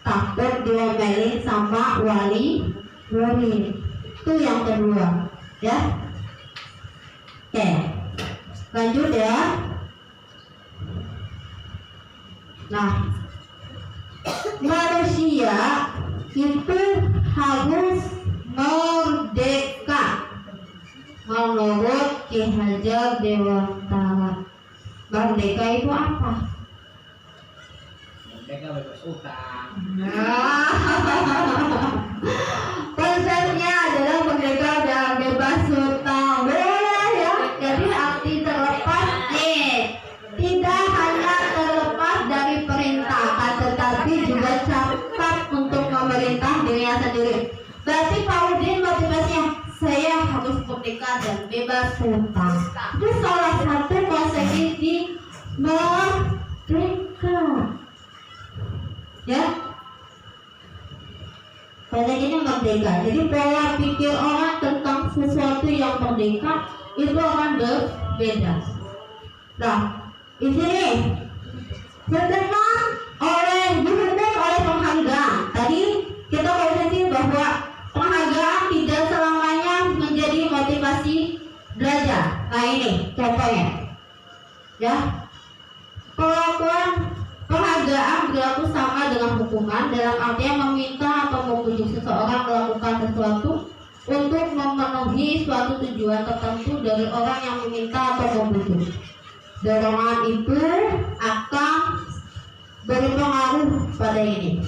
takut diomelin sama wali murid. Itu yang kedua, ya. Oke, lanjut ya. Nah, manusia itu harus merdeka menurut Ki Hajar Dewantara. Merdeka itu apa? Mereka bebas utang. Konsepnya adalah merdeka dan bebas hutang. Boleh ya. Jadi arti terlepas tidak hanya terlepas dari perintah, tetapi juga cakap untuk memerintah dirinya sendiri. Berarti Pak Udin motivasinya saya harus merdeka dan bebas hutang. Itu salah satu konsekuensi merdeka. Ya, pada ini merdeka. Jadi pola pikir orang tentang sesuatu yang merdeka itu akan berbeda. Nah, di sini dihukum oleh penghargaan. Tadi kita konsumsi bahwa penghargaan tidak selamanya menjadi motivasi belajar. Nah ini contohnya, ya. Perlakuan penghargaan berlaku sama dengan hukuman dalam artian meminta atau membujuk seseorang melakukan sesuatu untuk memenuhi suatu tujuan tertentu dari orang yang meminta atau membujuk. Dorongan itu akan berpengaruh pada ini.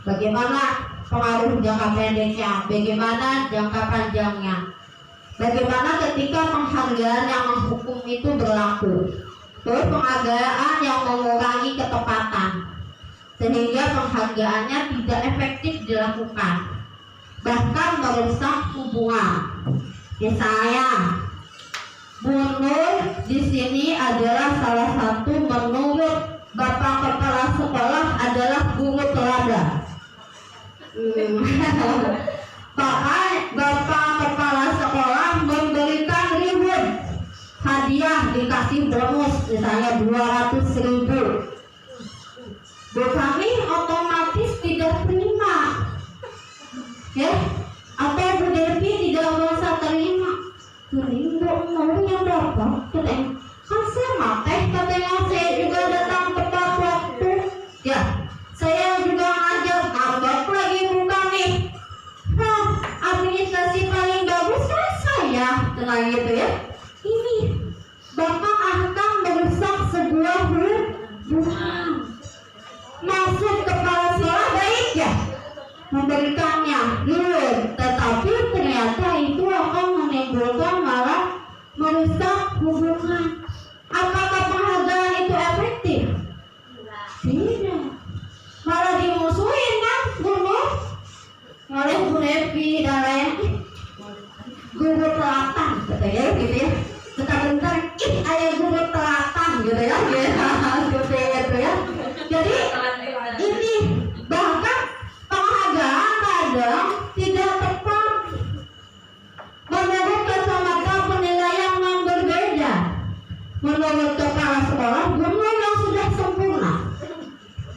Bagaimana pengaruh jangka pendeknya, bagaimana jangka panjangnya, bagaimana ketika penghargaan yang menghukum itu berlaku. Terus penghargaan yang mengurangi ketepatan sehingga penghargaannya tidak efektif dilakukan, bahkan merusak hubungan. Misalnya, mundur di sini adalah salah satu menurut Bapak Kepala Sekolah adalah guru teladan. Bapak Kepala Sekolah memberikan ribuan hadiah, dikasih bonus misalnya 200.000. Bu kami otomatis tidak terima, ya, atau Bu Devi tidak merasa terima. Maunya berapa? Kan saya mateh katanya, saya juga datang tepat waktu, ya, saya juga ngajar, nambah lagi Bu kami. Administrasi paling bagus kan saya, dengan gitu ya. Ini Bapak akan merusak sebuah hubungan. Maksud kepala sekolah baik ya, memberikannya dulu, tetapi ternyata itu akan menimbulkan malah merusak hubungan. Apakah penghargaan itu efektif? Tidak, malah dimusuhin kan guru oleh Bu Devi dan lain guru teladan katanya gitu ya. Tetapi sekolah guru yang sudah sempurna.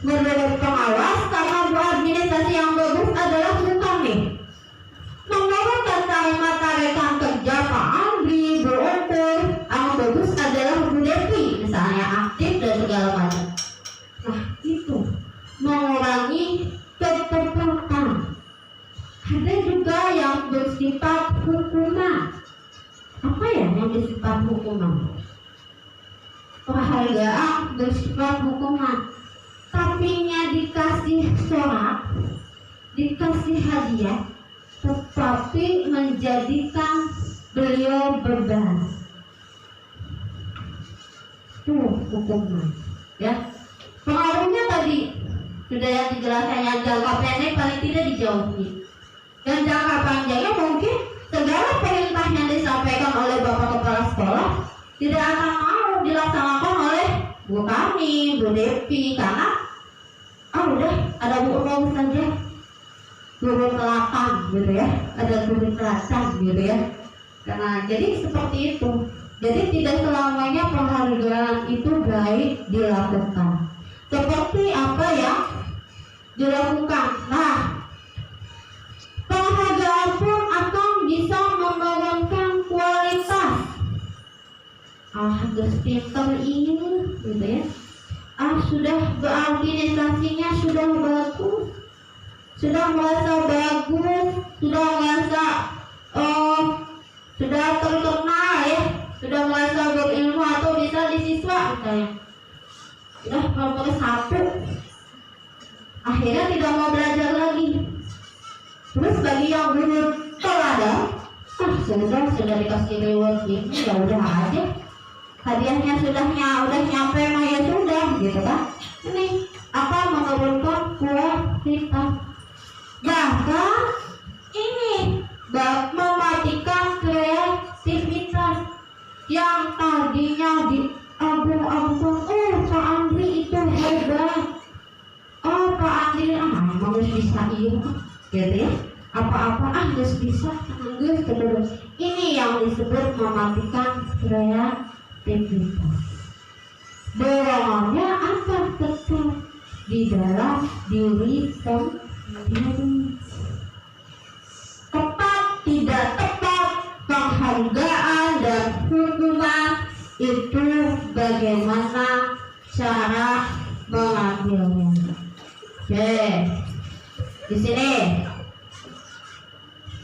Menurut pengawas, karena administrasi yang bagus adalah Bu kami. Menurut kacamata rekan kerja Pak Andri, Bu Untur, yang bagus adalah Bu Devi, misalnya aktif dan segala macam. Nah itu mengurangi ketepatan. Ada juga yang bersifat hukuman. Apa ya yang bersifat hukuman? Penghargaan bersifat hukuman. Tapinya dikasih surat, dikasih hadiah, tetapi menjadikan beliau beban. Tuh hukuman, ya. Pengaruhnya tadi sudah yang dijelaskan, yang jangka pendek paling tidak dijauhi. Dan jangka panjangnya mungkin segala perintah yang disampaikan oleh Bapak Kepala Sekolah tidak akan mau dilaksanakan oleh Bu kami, Bu Devi, karena udah ada Bu Umum saja, guru teladan gitu ya, ada guru teladan gitu ya. Karena jadi seperti itu. Jadi tidak selamanya penghargaan itu baik dilakukan. Seperti apa yang dilakukan. Nah, penghargaan pun akan bisa menurunkan kualitas. Harus pintar ini gitu ya. Sudah beradministrasinya sudah bagus, sudah merasa bagus, sudah merasa sudah terkenal ya, sudah merasa berilmu atau bisa di siswa misalnya. Sudah nomor 1, akhirnya tidak mau belajar lagi. Terus bagi yang guru teladan, sudah dikasih reward ini, ya udah aja. Hadiahnya udah nyampe mah ya sudah gitu kan. Ini akan menurunkan kualitas. Bahkan ini mematikan kreativitas yang tadinya diagung-agungkan. Pak Andri itu hebat. Pak Andri harus bisa gitu ya. Apa-apa harus bisa terus. Ini yang disebut mematikan kreativitas. Dorongannya apa? Tetap di dalam diri sendiri. Tepat tidak tepat, penghargaan dan hukuman itu bagaimana cara mengambilnya. Oke, di sini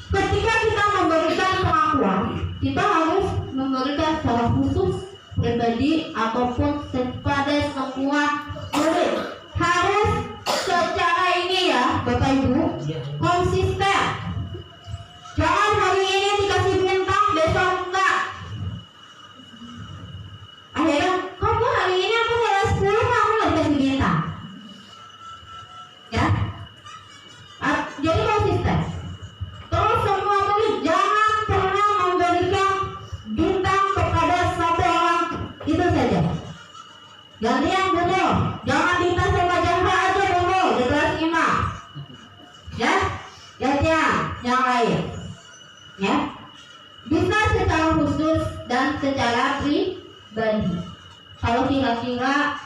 ketika kita memberikan pengakuan, kita harus memberikan secara khusus pribadi ataupun kepada semua murid. Harus secara ini ya Bapak Ibu, konsisten. Jangan hari ini dikasih bintang, besok enggak. Akhirnya kamu hari ini aku nilai 10, kamu nggak dikasih bintang ya. Jadi konsisten. Terus semua murid jangan pernah memberikan bintang kepada satu orang itu saja. Ganti yang betul, jangan bintang sama Jahra aja betul di kelas 5 ya. Ganti yang lain ya. Bisa secara khusus dan secara pribadi. Kalau kira-kira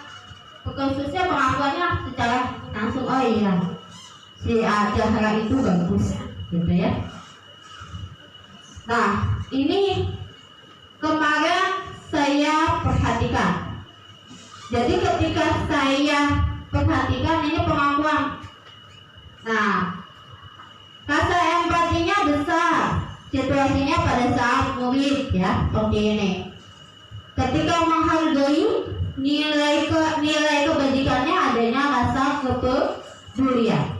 khususnya pengakuannya secara langsung, oh iya si Jahra itu bagus gitu ya. Nah ini kemarin saya perhatikan. Jadi ketika saya perhatikan ini pengakuan. Nah rasa empatinya besar. Situasinya pada saat murid ya seperti ini. Ketika menghargai nilai kebajikannya adanya rasa kepedulian.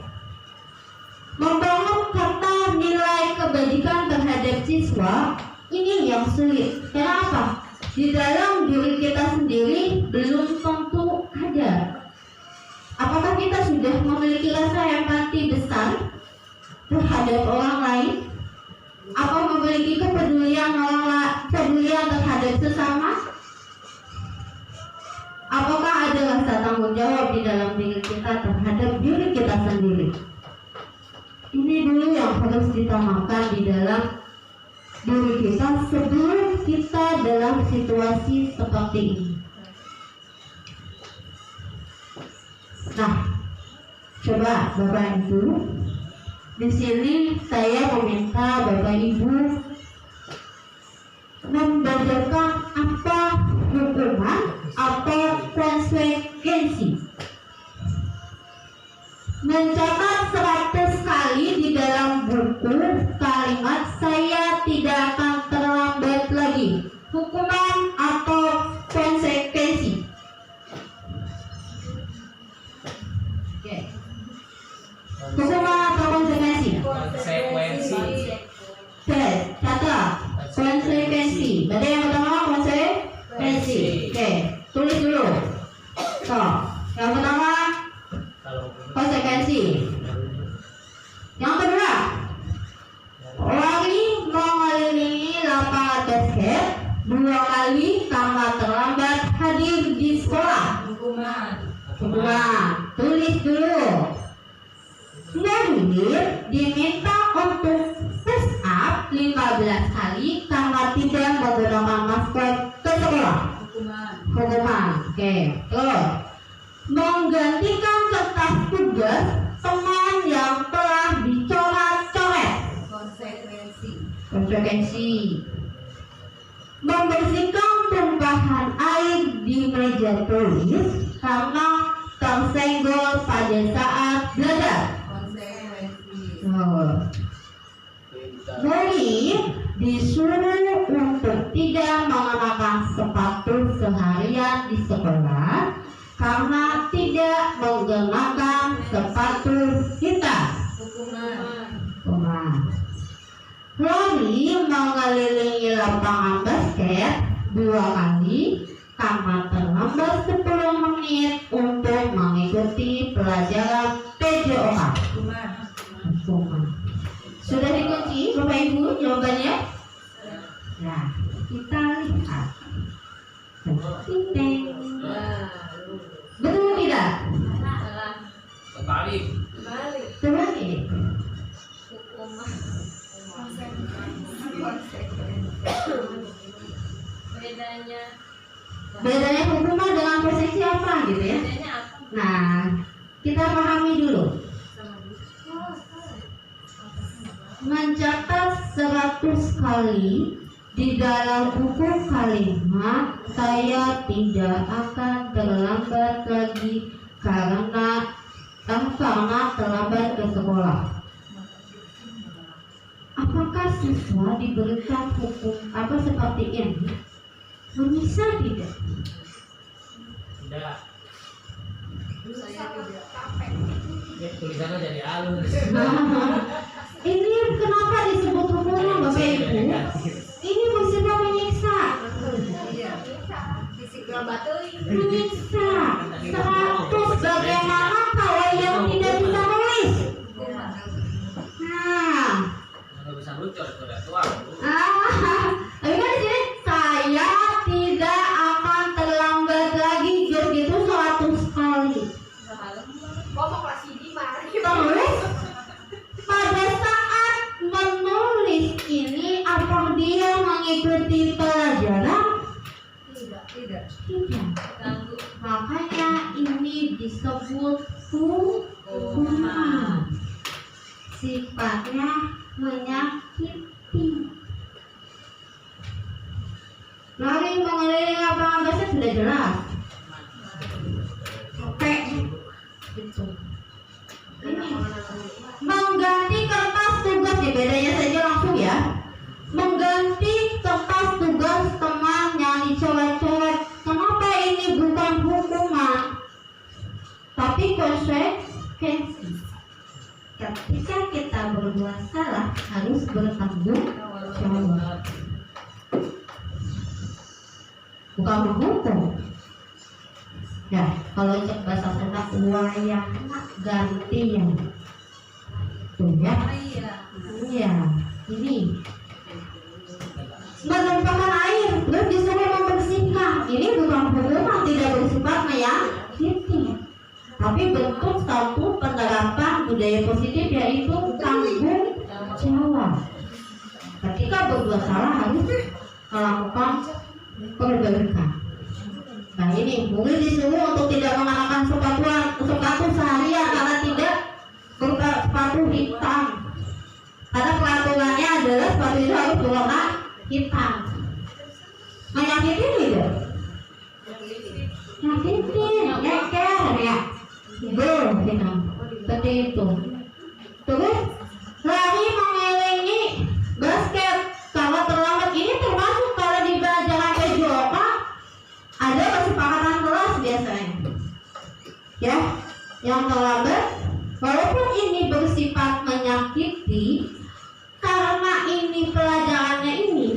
Membangun kata nilai kebajikan terhadap siswa ini yang sulit. Kenapa? Di dalam diri kita sendiri belum tentu ada. Apakah kita sudah memiliki rasa empati besar terhadap orang lain? Apa memiliki kepedulian terhadap sesama? Apakah ada rasa tanggung jawab di dalam diri kita terhadap diri kita sendiri? Ini dulu yang harus ditanamkan di dalam diri kita sebelum kita dalam situasi seperti ini. Coba Bapak Ibu, di sini saya meminta Bapak Ibu membacakan apa hukuman atau konsekuensi. Mencatat 100 kali di dalam buku kalimat saya tidak akan terlambat lagi. Hukuman atau konsekuensi? Oke. Hukuman atau konsekuensi? Konsekuensi. Oke, catat. Konsekuensi. Berarti yang pertama konsekuensi. Oke, tulis dulu. So, yang pertama konsekuensi. Yang kedua, lari mengelilingi lapangan basket 2 kali karena terlambat hadir di sekolah. Hukuman. Tulis dulu. Nadir diminta untuk push up 15 kali karena tidak menggunakan masker ke sekolah. Hukuman. Oke. Terus, menggantikan kertas tugas teman yang telah dicoret-coret. Konsekuensi. Membersihkan tumpahan air di meja tulis karena tersenggol pada saat belajar. Murid disuruh untuk tidak mengenakan sepatu seharian di sekolah karena tidak menggunakan sepatu hitam. Hukuman. Lari mengelilingi lapangan basket 2 kali karena terlambat 10 menit untuk mengikuti pelajaran PJOK. Hukuman. Sudah dikunci Bapak Ibu jawabannya? Nah, kita lihat. Betul tidak? Terbalik. Terbalik. Bedanya hukuman dengan persepsi apa gitu ya? Nah, kita pahami dulu. Mencatat 100 kali di dalam buku kalimat saya tidak akan terlambat lagi karena terlambat ke sekolah. Apakah siswa diberikan hukum apa seperti ini? Menyesal tidak? Tidak. Ya, tulisannya jadi halus. Ini kenapa disebut hukuman Bapak Ibu? Ini bersifat menyiksa. Menyiksa. 100 bagaimana kalau yang tidak bisa nulis? Nah, Nggak bisa lucu, udah tua. tapi kan di sini saya tidak akan terlambat lagi gitu 100 kali. Terus pada saat menulis ini apa dia mengikuti pelajaran? Tidak. Makanya ini disebut hukuman. Sifatnya menyakiti. Lari mengelilingi lapangan basket sudah jelas. Oke. Gitu. Ini mengganti kertas tugas ya, bedanya saja langsung ya. Mengganti kertas tugas teman yang dicoret-coret. Kenapa ini bukan hukuman tapi konsekuensi? Ketika kita berbuat salah harus bertanggung jawab, bukan menghukum. Ya, kalau cek bahasa Sunda wayang gantian. Tuh ya. Iya, ini menumpahkan air terus disuruh membersihkan. Ini bukan hukuman, tidak bersifat menyakiti, tapi bentuk satu penerapan budaya positif yaitu tanggung jawab. Ketika berbuat salah harus melakukan perbaikan. Nah ini murid disuruh untuk tidak mengenakan sepatu seharian karena tidak sepatu hitam. Karena peraturannya adalah sepatu itu harus berwarna hitam. Menyakitin tidak? Nyakitin, ngeker ya. Hitam. Seperti itu. Terus lari mengelilingi basket. Kalau terlambat ini termasuk kalau di pelajaran PJOK ada kesepakatan kelas biasanya. Ya, yang terlambat walaupun ini bersifat menyakiti, karena ini pelajarannya ini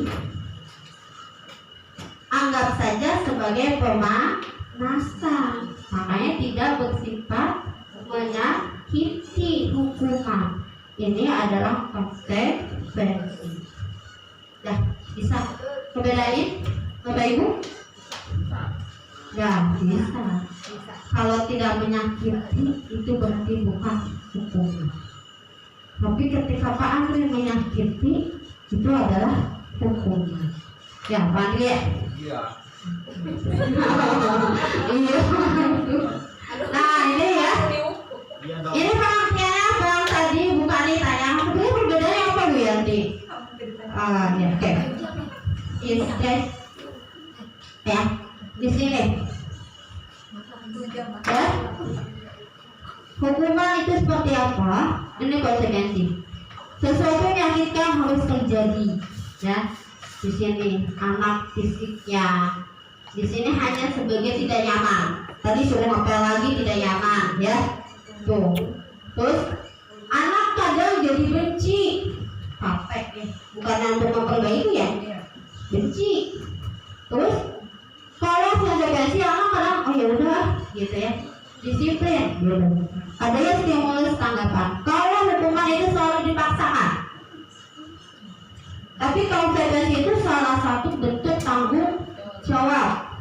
anggap saja sebagai pemanasan, makanya tidak bersifat menyakiti hukuman. Ini adalah konsekuensi. Dah, bisa kebedain Bapak Ibu? Ya, bisa. Kalau tidak menyakiti itu berarti bukan hukuman. Tapi ketika Pak Andri menyakiti itu adalah hukuman. Ya, Pak Andri ya? Iya. Iya. Nah, ini ya. Iya dong. Ini pengertiannya apa yang tadi bukan ditanya. Sebenarnya perbedaannya apa Bu Yanti? Ya, oke. Yes. Ya, di sini. Ya. Hukuman itu seperti apa? Ini konsekuensi. Sesuatu yang menyakitkan harus terjadi, ya. Di sini anak fisiknya, di sini hanya sebagai tidak nyaman. Tadi sudah ngapel lagi tidak nyaman, ya. Tuh. Terus anak kadang jadi benci, capek nih. Bukan untuk memperbaiki ya, benci. Terus kalau konsekuensi anak kadang oh ya udah, gitu ya. Disiplin, gitu. Ada yang stimulus tanggapan. Kalau hukuman itu selalu dipaksakan. Tapi konsekuensi itu salah satu bentuk tanggung jawab.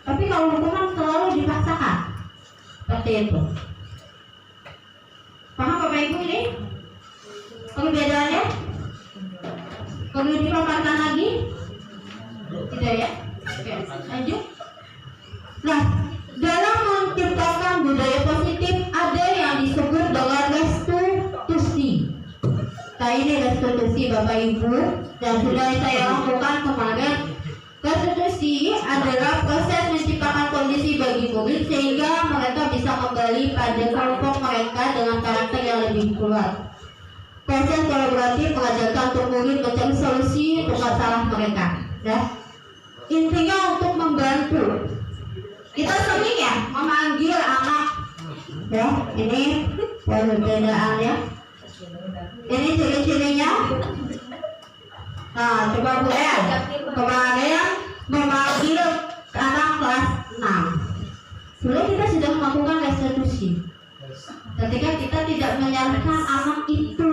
Tapi kalau hukuman selalu dipaksakan, seperti itu. Paham Bapak Ibu ini? Perbedaannya? Perlu dipaparkan lagi? Tidak ya? Oke, lanjut. Nah, dalam menciptakan budaya positif ada yang disebut dengan restitusi. Nah, ini restitusi Bapak Ibu, dan sudah saya lakukan kemarin. Restitusi adalah proses menciptakan kondisi bagi murid sehingga mereka bisa kembali pada kelompok mereka dengan karakter yang lebih kuat. Proses kolaboratif mengajarkan untuk murid mencari solusi untuk masalah mereka. Ya. Intinya untuk membantu. Kita sering ya memanggil anak. Ya, ini perbedaan ya. Ini ciri-cirinya. Nah, coba Bu ya. Kemarin memanggil anak kelas 6. Sebenarnya kita sudah melakukan restitusi. Ketika kita tidak menyalahkan anak itu,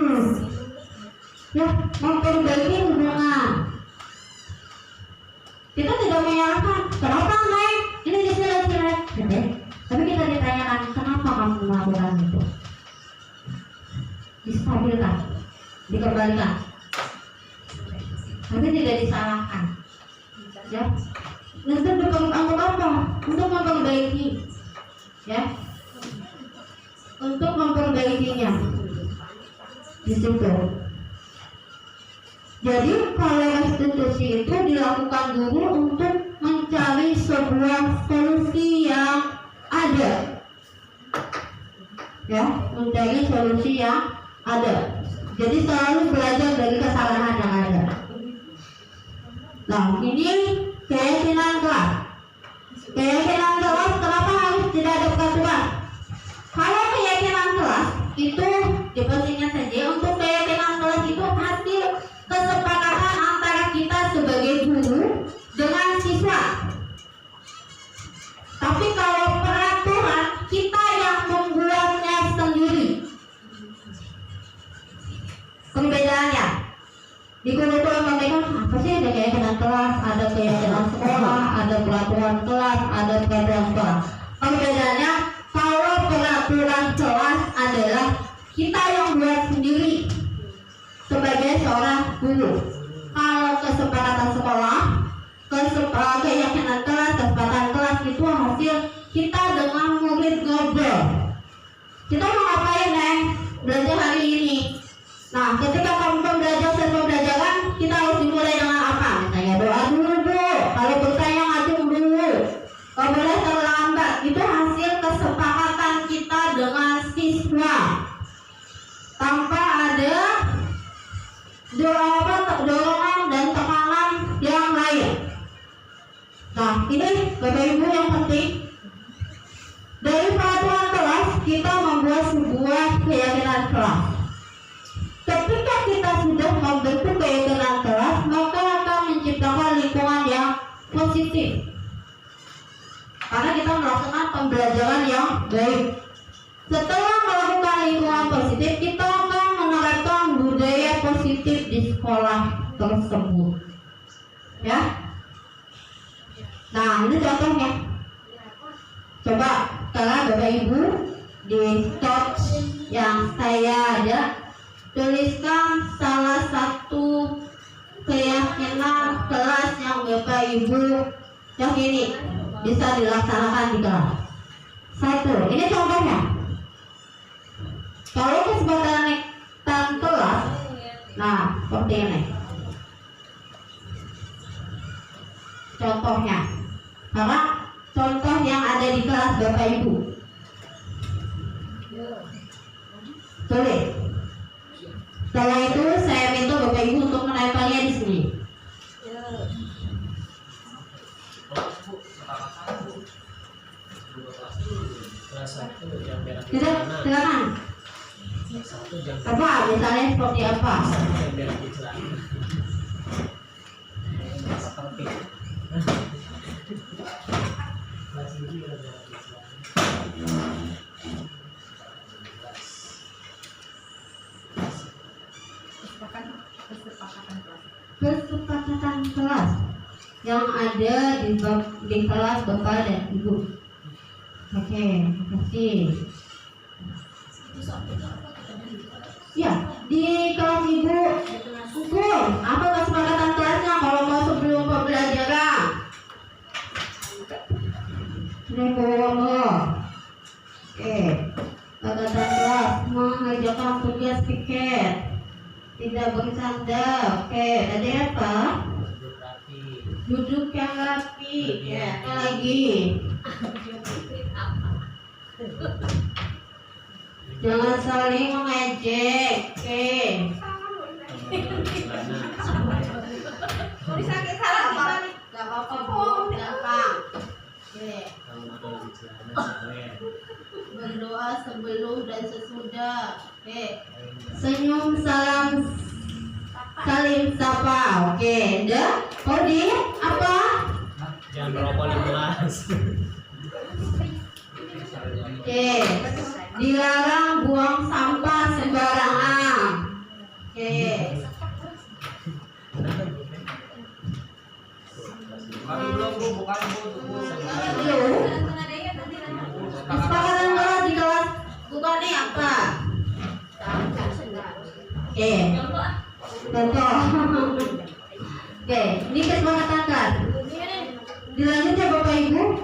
ya, memperbaiki hubungan. Kita tidak menyalahkan. Kenapa naik? Ini disilat-silat. Tapi kita ditanyakan, kenapa kamu melakukan itu? Distabilkan, dikembalikan. Tapi tidak disalahkan. Ya. Untuk apa? Untuk memperbaiki. Ya. Untuk memperbaikinya. Di situ. Jadi kalau restitusi itu dilakukan guru untuk mencari sebuah solusi yang ada. Ya, mencari solusi yang ada. Jadi selalu belajar dari kesalahan yang ada. Nah, ini keyakinan kelas. Keyakinan kelas kenapa harus tidak ada peraturan? Kalau keyakinan kelas itu diposisinya saja, untuk keyakinan kelas itu hasil kesepakatan antara kita sebagai guru dengan siswa. Tapi kalau peraturan kita yang membuatnya sendiri. Perbedaannya di kurikulum mereka apa sih? Ada keyakinan kelas, ada keyakinan sekolah, ada peraturan kelas, ada peraturan sekolah. Perbedaannya kalau peraturan kelas adalah kita yang buat sendiri sebagai seorang guru. Kalau kesepakatan sekolah, keyakinan kelas, kesepakatan kelas itu hasil kita dengan murid ngobrol. Kita mau ngapain ya? Bapak Ibu yang penting, dari peraturan kelas kita membuat sebuah keyakinan kelas. Ketika kita sudah membentuk keyakinan kelas, maka akan menciptakan lingkungan yang positif. Karena kita melakukan pembelajaran yang baik. Setelah melakukan lingkungan positif, kita akan menerapkan budaya positif di sekolah tersebut. Ya. Nah, ini contohnya. Coba sekarang Bapak Ibu di stop yang saya ada, tuliskan salah satu keyakinan kelas yang Bapak Ibu yakini bisa dilaksanakan di kelas. Satu, ini contohnya. Kalau kesepakatan kelas, nah seperti ini. Contohnya, karena contoh yang ada di kelas Bapak Ibu. Tulis. Setelah itu saya minta Bapak Ibu untuk menempelnya di sini. Tidak, silakan. Apa misalnya seperti apa? Kesepakatan kelas yang ada di kelas Bapak dan Ibu. Oke, terima kasih. Ya, di kelas Ibu, apa kesepakatan kelasnya kalau mau sebelum pembelajaran? Ini Oke, kesepakatan kelas mengerjakan tugas piket, tidak bercanda. Oke, tadi apa? Duduk yang rapi. Ya, apa lagi? Jangan saling mengejek. Oke. Sakit salah gimana? Gak apa-apa, Bu. Gampang. Oke. Berdoa sebelum dan sesudah. Oke. Senyum, salam, salim sapa. Oke. Udah? Kodi apa? Jangan merokok di kelas. Oke. Dilarang buang sampah sembarangan. Oke. Belum. Kesepakatan kelas di kelas bukan nih apa? Oke. Contoh. Oke, ini kesepakatan kelas. Dilanjut ya Bapak Ibu.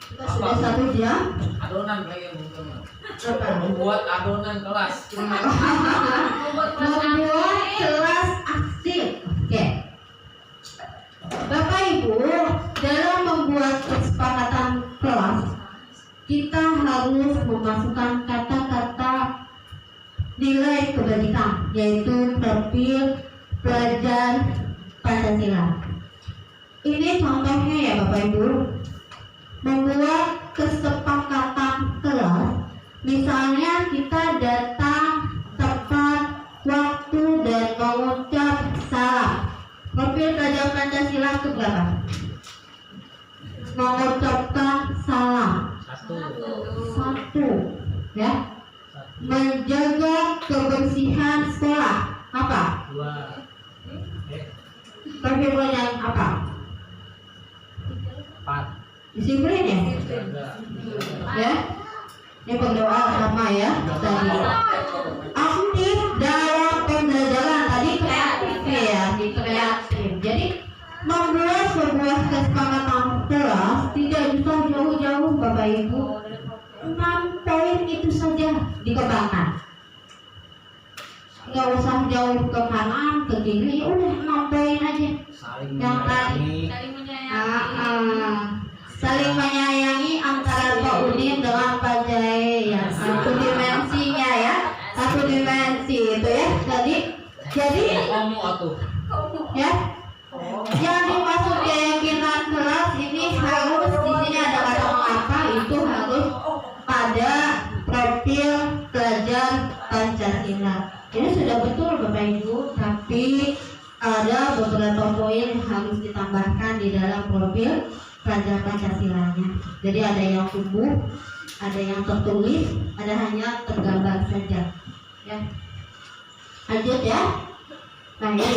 Kita sudah 1 jam. Adonan lagi bukan. Apa? Membuat adonan kelas. Membuat kelas aktif. Oke. Bapak Ibu, dalam membuat kesepakatan kelas, kita harus memasukkan kata-kata nilai kebajikan, yaitu profil pelajar Pancasila. Ini contohnya ya Bapak Ibu. Membuat kesepakatan kelas, misalnya kita datang tepat waktu dan mengucap salam. Profil pelajar Pancasila itu berapa? Mengucapkan salam. 1. Ya. Menjaga kebersihan sekolah. Apa? 2. Profil pelajar apa? 4. Disiplin ya? Ya. Ini berdoa sama ya tadi. Aktif dalam pembelajaran, tadi kreatif ya, di kreatif. Jadi membuat sebuah kesepakatan kelas tidak bisa jauh-jauh Bapak Ibu. 6 poin itu saja dikembangkan. Nggak usah jauh ke kanan, ke kiri, udah 6 poin aja. Saling Yang tadi. Saling menyayangi antara Pak Udin dengan Pak Jai ya, 1 dimensinya ya, 1 dimensi itu ya tadi. Jadi kamu atuh. ya, yang dimaksud keyakinan kelas ini Pancasila. Ini sudah betul Bapak Ibu, tapi ada beberapa poin yang harus ditambahkan di dalam profil pelajar Pancasilanya. Jadi ada yang tumbuh, ada yang tertulis, ada hanya tergambar saja. Ya. Lanjut ya. Nah ini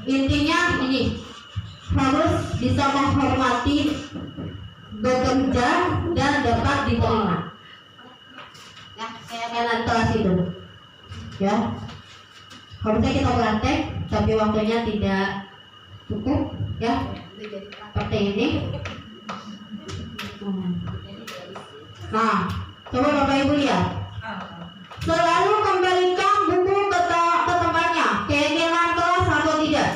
intinya ini harus bisa menghormati, bekerja dan dapat diterima. Ya, saya akan kelas itu. Ya, harusnya kita praktek, tapi waktunya tidak cukup. Ya, seperti ini. Nah, coba Bapak Ibu lihat. Selalu kembalikan buku ke tempatnya. Keinginan kelas atau tidak?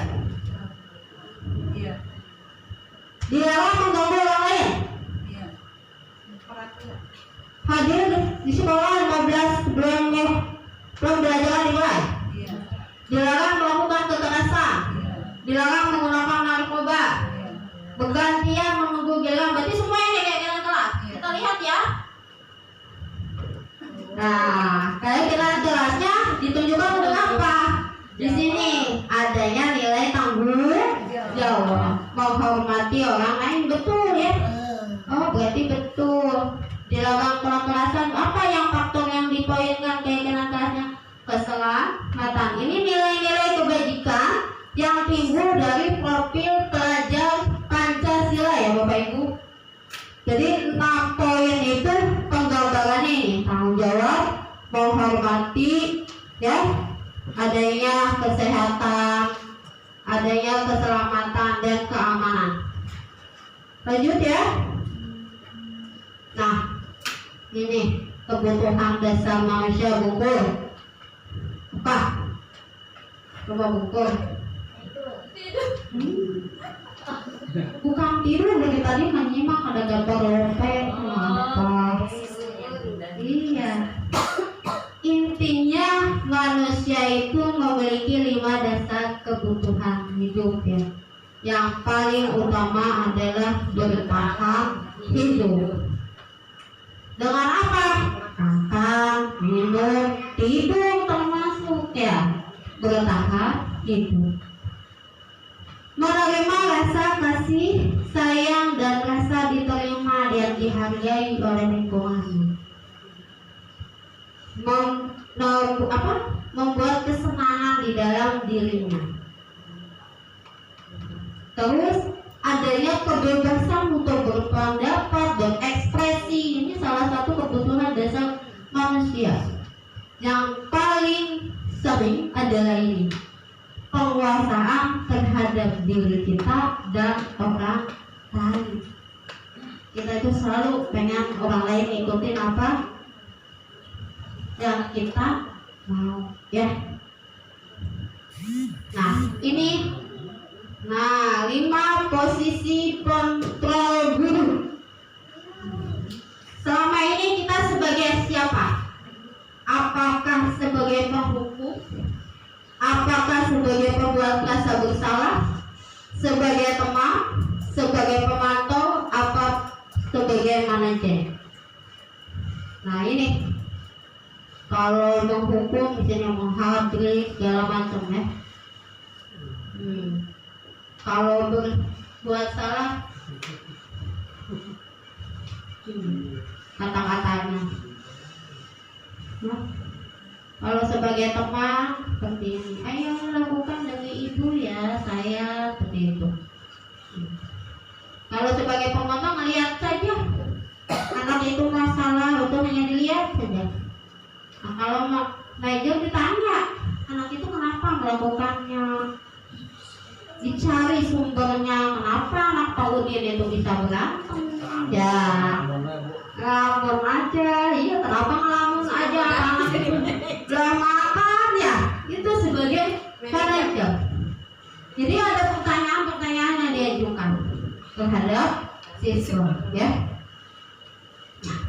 Dilarang mengganggu orang lain. Hadir di sekolah 15 belum belajar dimulai. Dilarang melakukan kekerasan. Dilarang menggunakan narkoba. Bergantian menunggu giliran. Berarti semuanya nih kayak giliran kelas. Kita lihat ya. Nah, kayak giliran kelasnya ditunjukkan dengan apa? Di sini adanya nilai tanggung jawab, menghormati orang lain, betul ya? Oh, berarti betul. Dilarang kekerasan. Apa yang faktor yang dipoinkan keinginan kelasnya? Keselamatan. Ini nilai-nilai kebajikan yang timbul dari profil pelajar Pancasila ya Bapak Ibu. Jadi 6 poin itu penggambarannya ini: tanggung jawab, menghormati, ya, adanya kesehatan, adanya keselamatan dan keamanan. Lanjut ya. Nah, ini kebutuhan dasar manusia bungkul. Apa? Coba bungkul. Bukan tidur, dari tadi menyimak ada gambar lope. Apa? Iya. Intinya manusia itu memiliki 5 dasar kebutuhan hidup ya. Yang paling utama adalah bertahan hidup. Dengan apa? Makan, minum, tidur termasuk ya. Bertahan hidup. Menerima rasa kasih, sayang dan rasa diterima dan dihargai oleh lingkungan. Membuat kesenangan di dalam dirinya. Terus adanya kebebasan untuk berpendapat dan ekspresi. Ini salah satu kebutuhan dasar manusia. Yang paling sering adalah ini: penguasaan terhadap diri kita dan orang lain. Kita itu selalu pengen orang lain ikutin apa yang kita mau, ya. Nah, ini 5 posisi kontrol guru. Selama ini kita sebagai siapa? Apakah sebagai penghukum? Apakah sebagai pembuat rasa bersalah? Sebagai teman? Sebagai pemantau? Apa sebagai manajer? Nah ini, kalau menghukum misalnya menghadiri segala macam ya. Kalau berbuat salah, kata-katanya. Nah, kalau sebagai teman seperti ini, ayo lakukan demi ibu ya, saya seperti itu. Kalau sebagai pemotong, melihat saja anak itu masalah, itu hanya dilihat saja. Nah, kalau manajer ditanya, anak itu kenapa melakukannya, dicari sumbernya, kenapa anak Paudin itu bisa berantem. Ya, ngelamun aja, iya kenapa ngelamun aja, anak itu belum makan ya, itu sebagai manajer. Jadi ada pertanyaan-pertanyaan yang diajukan terhadap siswa, ya. Nah,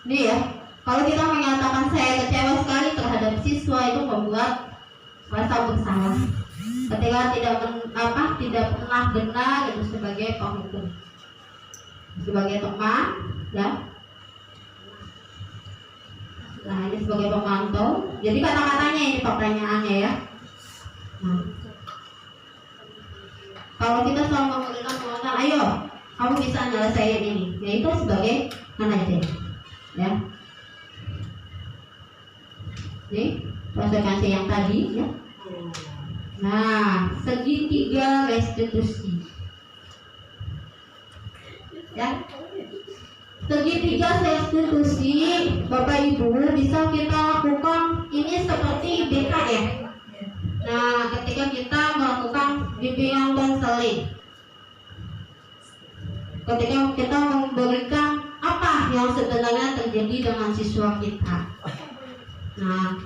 ini ya, kalau kita menyatakan saya kecewa sekali terhadap siswa, itu membuat rasa bersalah. Ketika tidak pernah benar itu sebagai penghukum, sebagai teman, ya. Nah, ini sebagai pemantau. Jadi kata-katanya ini pertanyaannya ya. Nah, kalau kita selalu memberikan penguatan, ayo kamu bisa nyelesain ini, yaitu sebagai manajer ya. Ini konsekuensi yang tadi ya. Nah, segitiga restitusi ya. Segitiga restitusi Bapak Ibu bisa kita lakukan ini seperti BKM. Nah, ketika kita melakukan bimbingan konseling, ketika kita memberikan apa yang sebenarnya terjadi dengan siswa kita. Nah,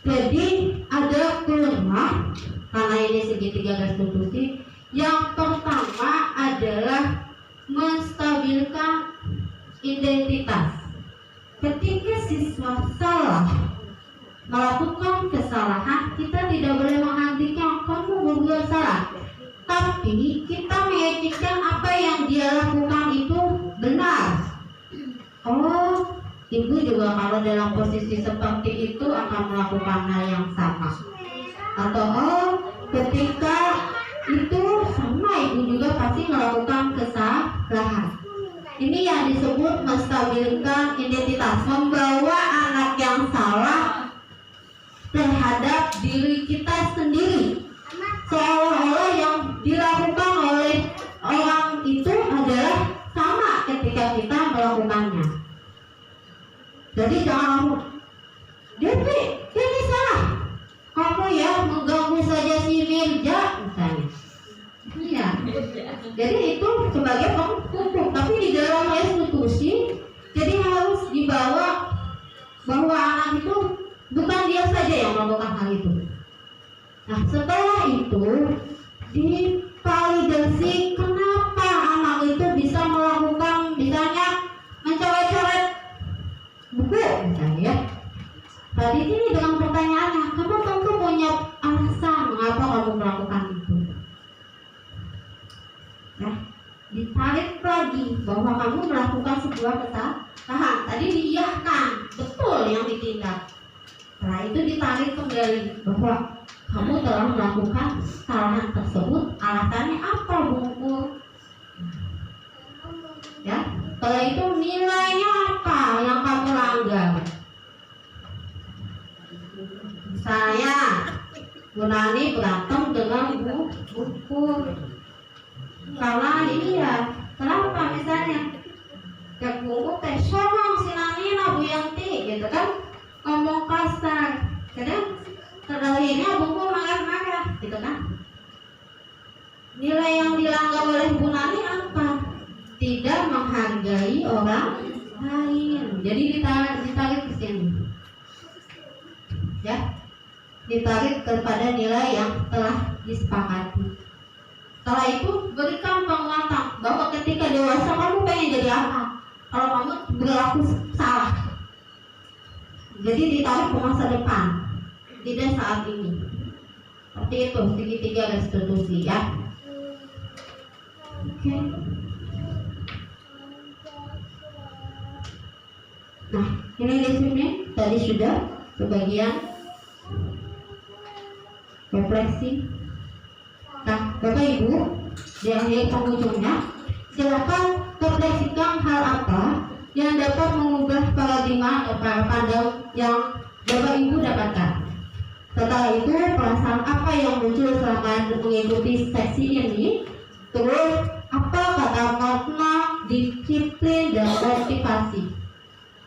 jadi ada kelemahan karena ini segitiga restitusi. Yang pertama adalah menstabilkan identitas. Ketika siswa salah melakukan kesalahan, kita tidak boleh menghentikan kamu berbuat salah, tapi kita meyakinkan apa yang dia lakukan itu benar. Oh, ibu juga kalau dalam posisi seperti itu akan melakukan hal yang sama. Atau oh, ketika itu sama ibu juga pasti melakukan kesalahan. Ini yang disebut menstabilkan identitas, membawa anak yang salah terhadap diri kita sendiri, seolah-olah yang dilakukan oleh orang itu adalah sama ketika kita melakukannya. Jadi jangan kamu, Devi, ini salah, kamu ya mengganggu saja si Mirja misalnya. Iya. Jadi itu sebagai penghukum, tapi di dalam restitusi jadi harus dibawa bahwa anak itu bukan dia saja yang melakukan hal itu. Nah, setelah itu divalidasi kenapa anak itu bisa melakukan misalnya mencoret-coret buku misalnya ya. Tadi ini dengan pertanyaannya, kamu tentu punya alasan mengapa kamu melakukan itu. Nah, ditarik lagi bahwa kamu melakukan sebuah kesalahan. Tadi diiyahkan, betul yang ditindak. Setelah itu ditarik kembali bahwa kamu telah melakukan kesalahan tersebut. Alasannya apa, Bu? Ya, setelah itu nilainya apa yang kamu langgar? Misalnya, Bu Nani berantem dengan buku. Karena ini ya, kenapa misalnya? Kayak buku teh somong si Nani na Bu Yanti gitu kan, ngomong kasar. Kadang terakhirnya buku marah-marah gitu kan. Nilai yang dilanggar oleh Bu Nani apa? Tidak menghargai orang lain. Jadi ditarik ke sini. Ya. Ditarik kepada nilai yang telah disepakati. Setelah itu berikan penguatan bahwa ketika dewasa kamu pengen jadi apa? Kalau kamu berlaku salah, jadi ditarik ke masa depan, tidak saat ini. Seperti itu segitiga restitusi ya. Oke. Nah, ini di sini tadi sudah sebagian refleksi. Nah, Bapak Ibu, di akhir penghujungnya, silakan refleksikan hal apa yang dapat mengubah paradigma atau cara pandang yang Bapak Ibu dapatkan. Setelah itu, perasaan apa yang muncul selama mengikuti sesi ini? Terus, apa kata makna, disiplin, dan motivasi?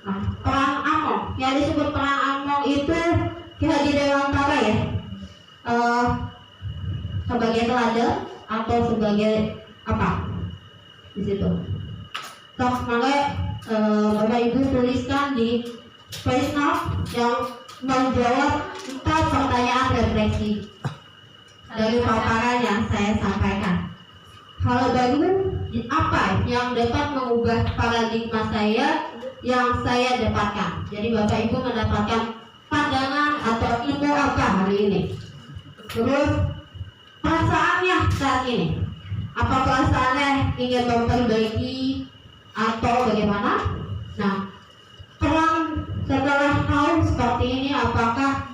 Nah, peran Among, yang disebut peran Among itu Ki Dewantara ya. Sebagai teladan atau sebagai apa di situ. Terus makanya Bapak Ibu tuliskan di voice note yang menjawab 4 pertanyaan refleksi dari paparan yang saya sampaikan. Hal baru apa yang dapat mengubah paradigma saya yang saya dapatkan. Jadi Bapak Ibu mendapatkan pandangan atau ilmu apa hari ini. Terus perasaannya saat ini, apa perasaannya ingin memperbaiki atau bagaimana? Nah, peran Setelah tahu seperti ini, apakah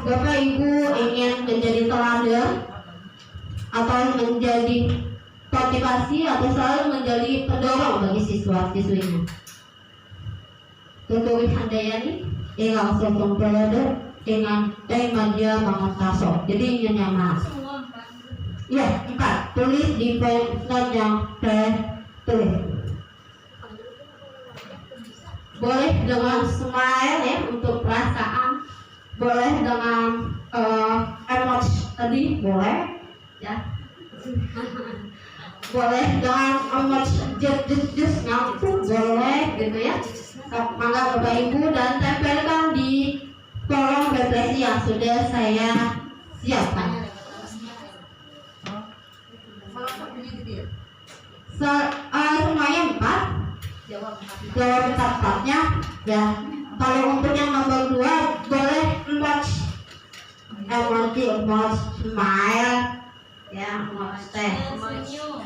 Bapak Ibu ingin menjadi teladan atau menjadi motivasi atau selalu menjadi pendorong bagi siswa-siswinya? Tuturi Handayani, ingat sosok pelado, ingat madia bangun taso. Jadi ini yang mana? Ya, 4. Tulis di note yang tulis. Boleh dengan smile ya untuk perasaan, boleh dengan emoji tadi boleh ya, boleh dengan emoji jus ngantuk boleh gitu ya. Mangga Bapak Ibu, dan tempelkan di kolom refleksi yang sudah saya siapkan. Semuanya 4. Jawab 4-4-nya ya. Kalau untuk yang nomor 2 boleh emoji smile ya, emoji teh.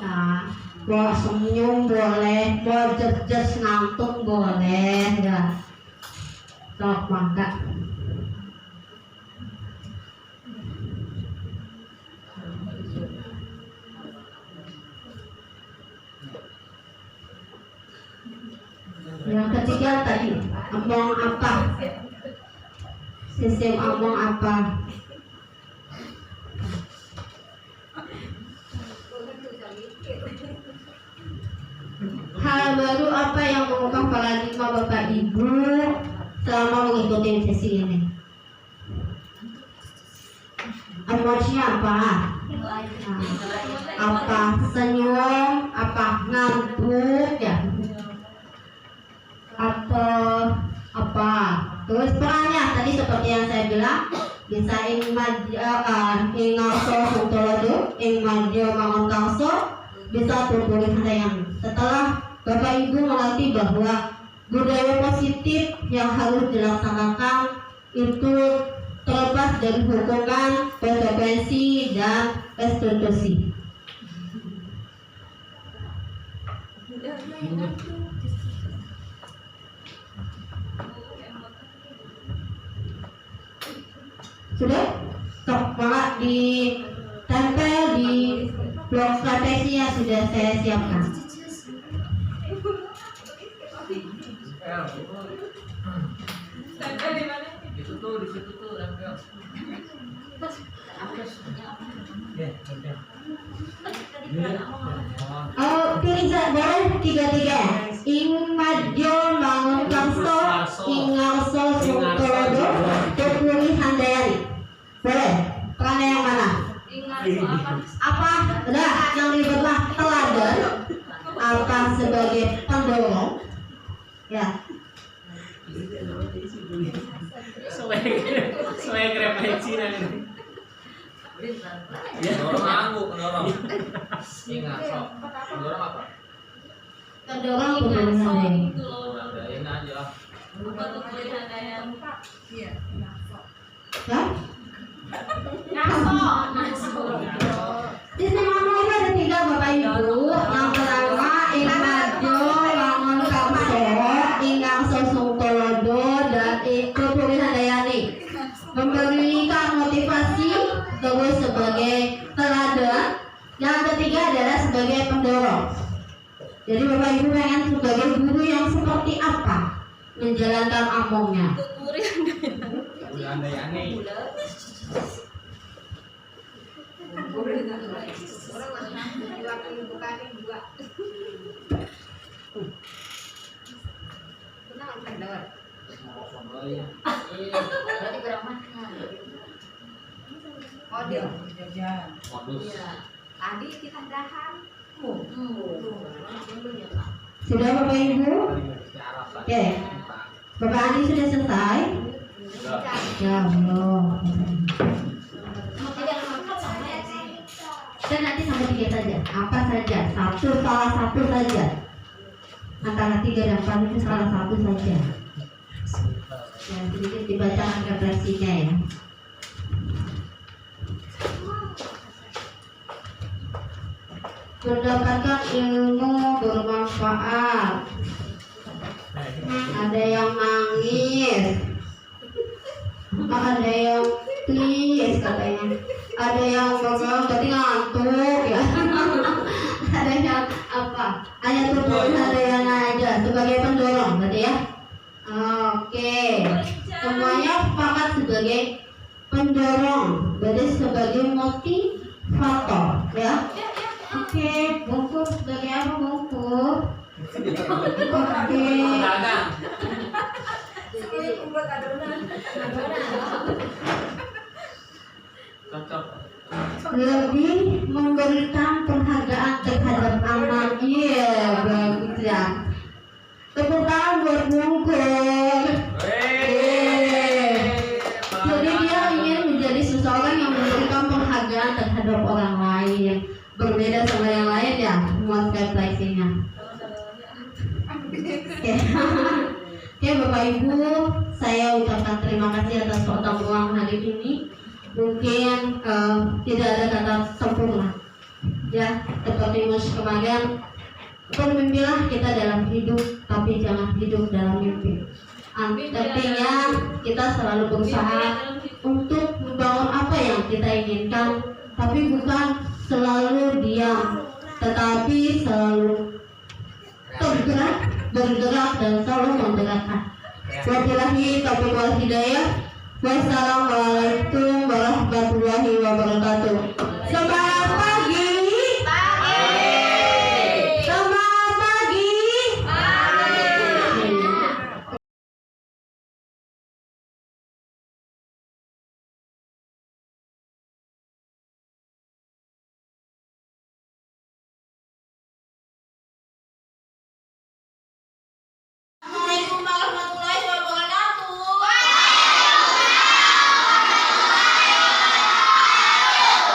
Nah, boleh senyum boleh, boleh just ngantuk boleh ya. Sok mangga. Yang ketiga tadi, omong apa? Sistem omong apa? Hal baru apa yang mengubah paradigma Bapak Ibu selama mengikuti sesi ini? Emosinya apa? Apa senyum? Apa ngantuk ya? Atau apa? Terus perannya tadi seperti yang saya bilang, bisa ingaso sutolodo, ingajo bangun tangso, bisa tuturi handayani. Setelah Bapak Ibu mengerti bahwa budaya positif yang harus dilaksanakan itu terlepas dari hukuman, konsekuensi, dan restitusi. Sudah? Sok banget ditempel di blok strategi yang sudah saya siapkan. Itu tuh di situ tuh tempel. Oh, pilih boleh 3-3. Ingajo bangun tangso, ingaso sutolodo, tuturi handayani. Boleh? Perannya yang mana? Apa? Udah, yang ribetlah teladan. Apa sebagai pendorong? Ya. Soalnya referensi nanti. Ya, pendorong. Ingat sok. Pendorong apa? Pendorong tuturi handayani. Ini aja. Hah? Di semuanya ada 3 Bapak Ibu. Yang pertama ingajo bangun tangso, ingaso sutolodo, dan tuturi handayani. Memberikan motivasi terus sebagai teladan. Yang ketiga adalah sebagai pendorong. Jadi Bapak Ibu pengen sebagai guru yang seperti apa menjalankan amongnya? Tuturi handayani. Tadi kita dahan. Sudah Bapak Ibu? Oke. Bapak Andi sudah selesai? Ya belum. Dan nanti sampai 3 saja. Apa saja? Salah satu saja. Antara 3 dan 4 itu salah satu saja. Ya, sedikit dibacakan refleksinya ya. Mendapatkan ilmu bermanfaat. ada yang nangis, ada yang please katanya, ada yang bengong tapi ngantuk ya. Ada yang apa? Hanya tertulis, ada yang aja sebagai pendorong berarti ya. Oke, semuanya sepakat sebagai pendorong, berarti sebagai motivator ya. Oke, bungkus sebagai apa bungkus? Oke. Lebih memberikan penghargaan terhadap amal. Iya, bagus ya. Tepuk tangan buat bungkus. Jadi dia ingin menjadi seseorang yang memberikan penghargaan terhadap orang lain. Berbeda sama yang lain ya, semua refleksinya. Oke Bapak Ibu, saya ucapkan terima kasih atas pertemuan hari ini. Mungkin tidak ada kata sempurna ya, seperti mus kemarin, bermimpilah kita dalam hidup tapi jangan hidup dalam mimpi. Artinya kita selalu berusaha untuk membangun apa yang kita inginkan, tapi bukan selalu diam, tetapi selalu bergerak dan selalu menggerakkan. Wabillahi taufiq wal hidayah. Wassalamualaikum warahmatullahi wabarakatuh. Selamat pagi. Selamat pagi. Assalamualaikum warahmatullahi wabarakatuh.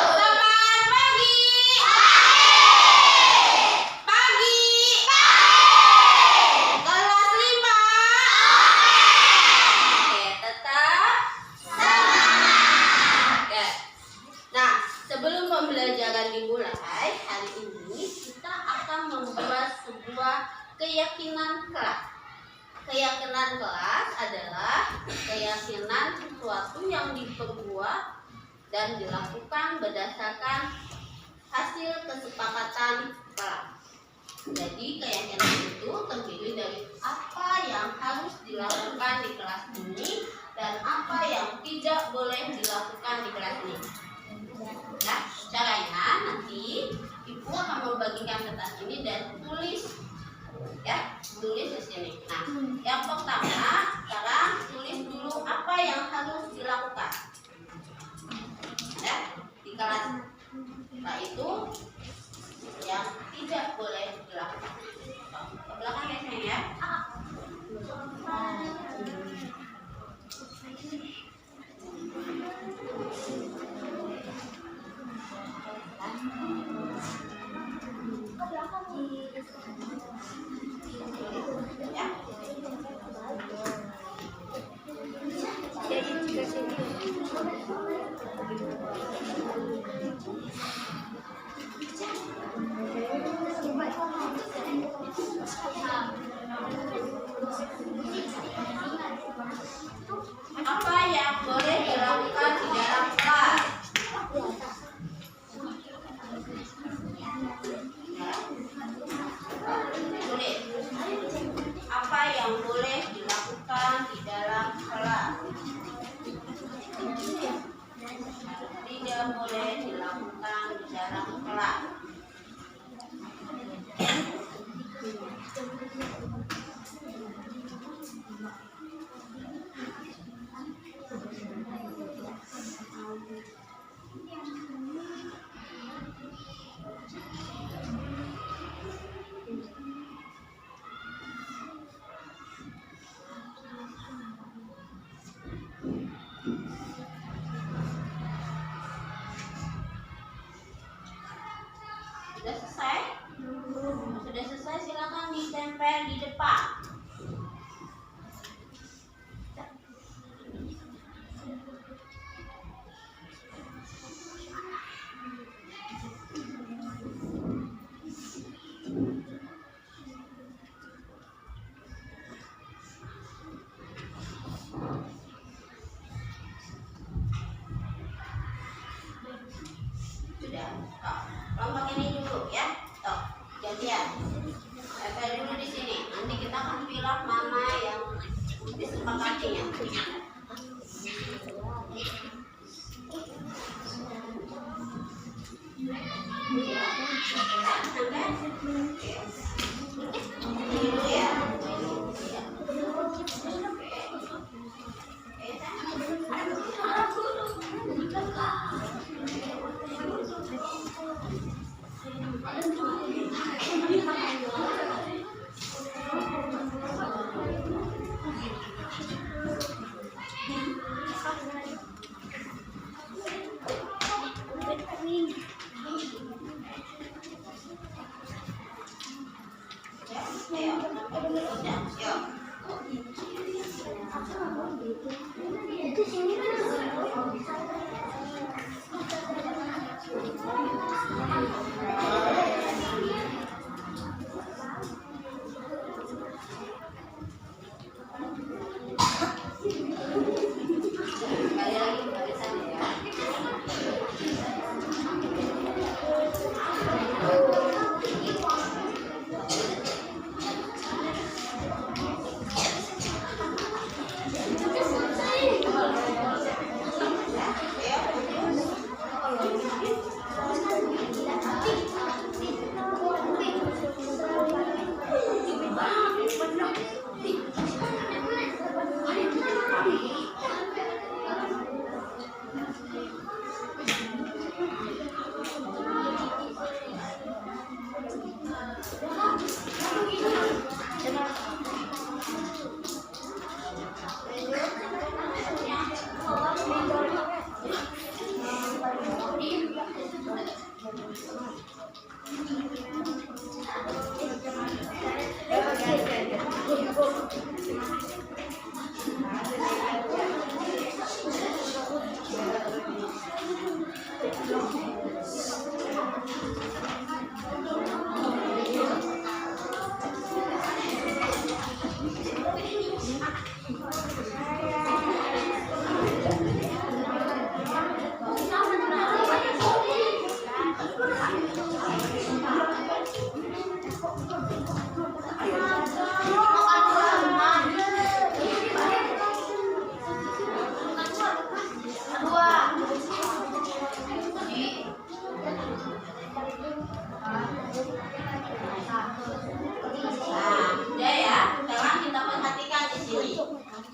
Selamat pagi. Pagi. Kelas 5. Oke, tetap semangat. Nah, sebelum pembelajaran dimulai, hari ini kita akan membuat sebuah keyakinan kelas. Keyakinan kelas adalah keyakinan sesuatu yang diperbuat dan dilakukan berdasarkan hasil kesepakatan kelas. Jadi keyakinan itu terdiri dari apa yang harus dilakukan di kelas ini dan apa yang tidak boleh dilakukan di kelas ini. Nah, caranya nanti Ibu akan membagikan kertas ini dan tulis ya, tulis di sini. Nah, yang pertama sekarang tulis dulu apa yang harus dilakukan ya di kelas. Setelah itu yang tidak boleh dilakukan. Ke belakang ya sayang ya. Apa yang boleh dilakukan di dalam kelas? Tulis. Apa yang boleh dilakukan di dalam kelas? Tidak boleh dilakukan di dalam kelas. Sudah selesai? Sudah selesai, silakan ditempel di depan. ya. Tempel dulu di sini. Nanti kita akan pilih mana yang disepakatinya. Dulu ya.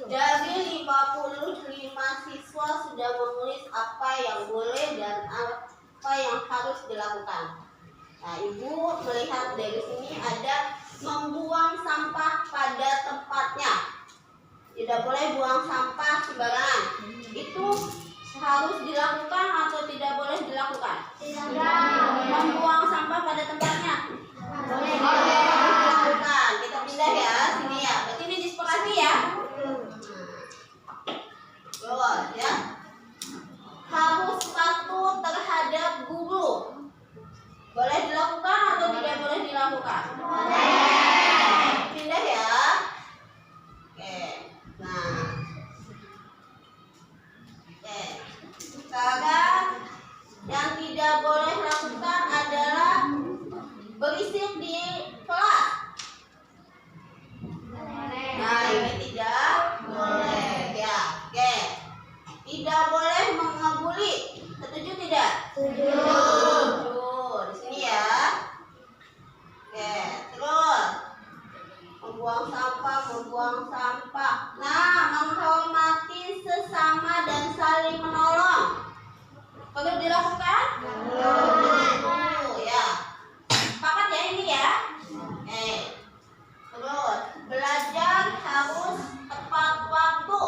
Dari 55 siswa sudah menulis apa yang boleh dan apa yang harus dilakukan. Nah, Ibu melihat dari sini ada membuang sampah pada tempatnya. Tidak boleh buang sampah sembarangan. Itu harus dilakukan atau tidak boleh dilakukan? Tidak. Membuang sampah pada tempatnya? Boleh. Dilakukan. Kita pindah ya, sini ya. Berarti ini disepakati ya. Terus ya. Harus patuh terhadap guru. Boleh dilakukan atau tidak boleh dilakukan? Boleh. Pindah ya. Oke. Nah. Oke. Sekarang yang tidak boleh lakukan adalah berisik di kelas. Nah, ini tidak boleh ya. Oke. Tidak boleh mengebuli. Setuju tidak? Setuju. Di sini ya. Oke, terus membuang sampah. Nah, menghormati sesama dan saling menolong. Perlu dilakukan? Perlu ya. Sepakat ya ini ya. Terus belajar harus tepat waktu.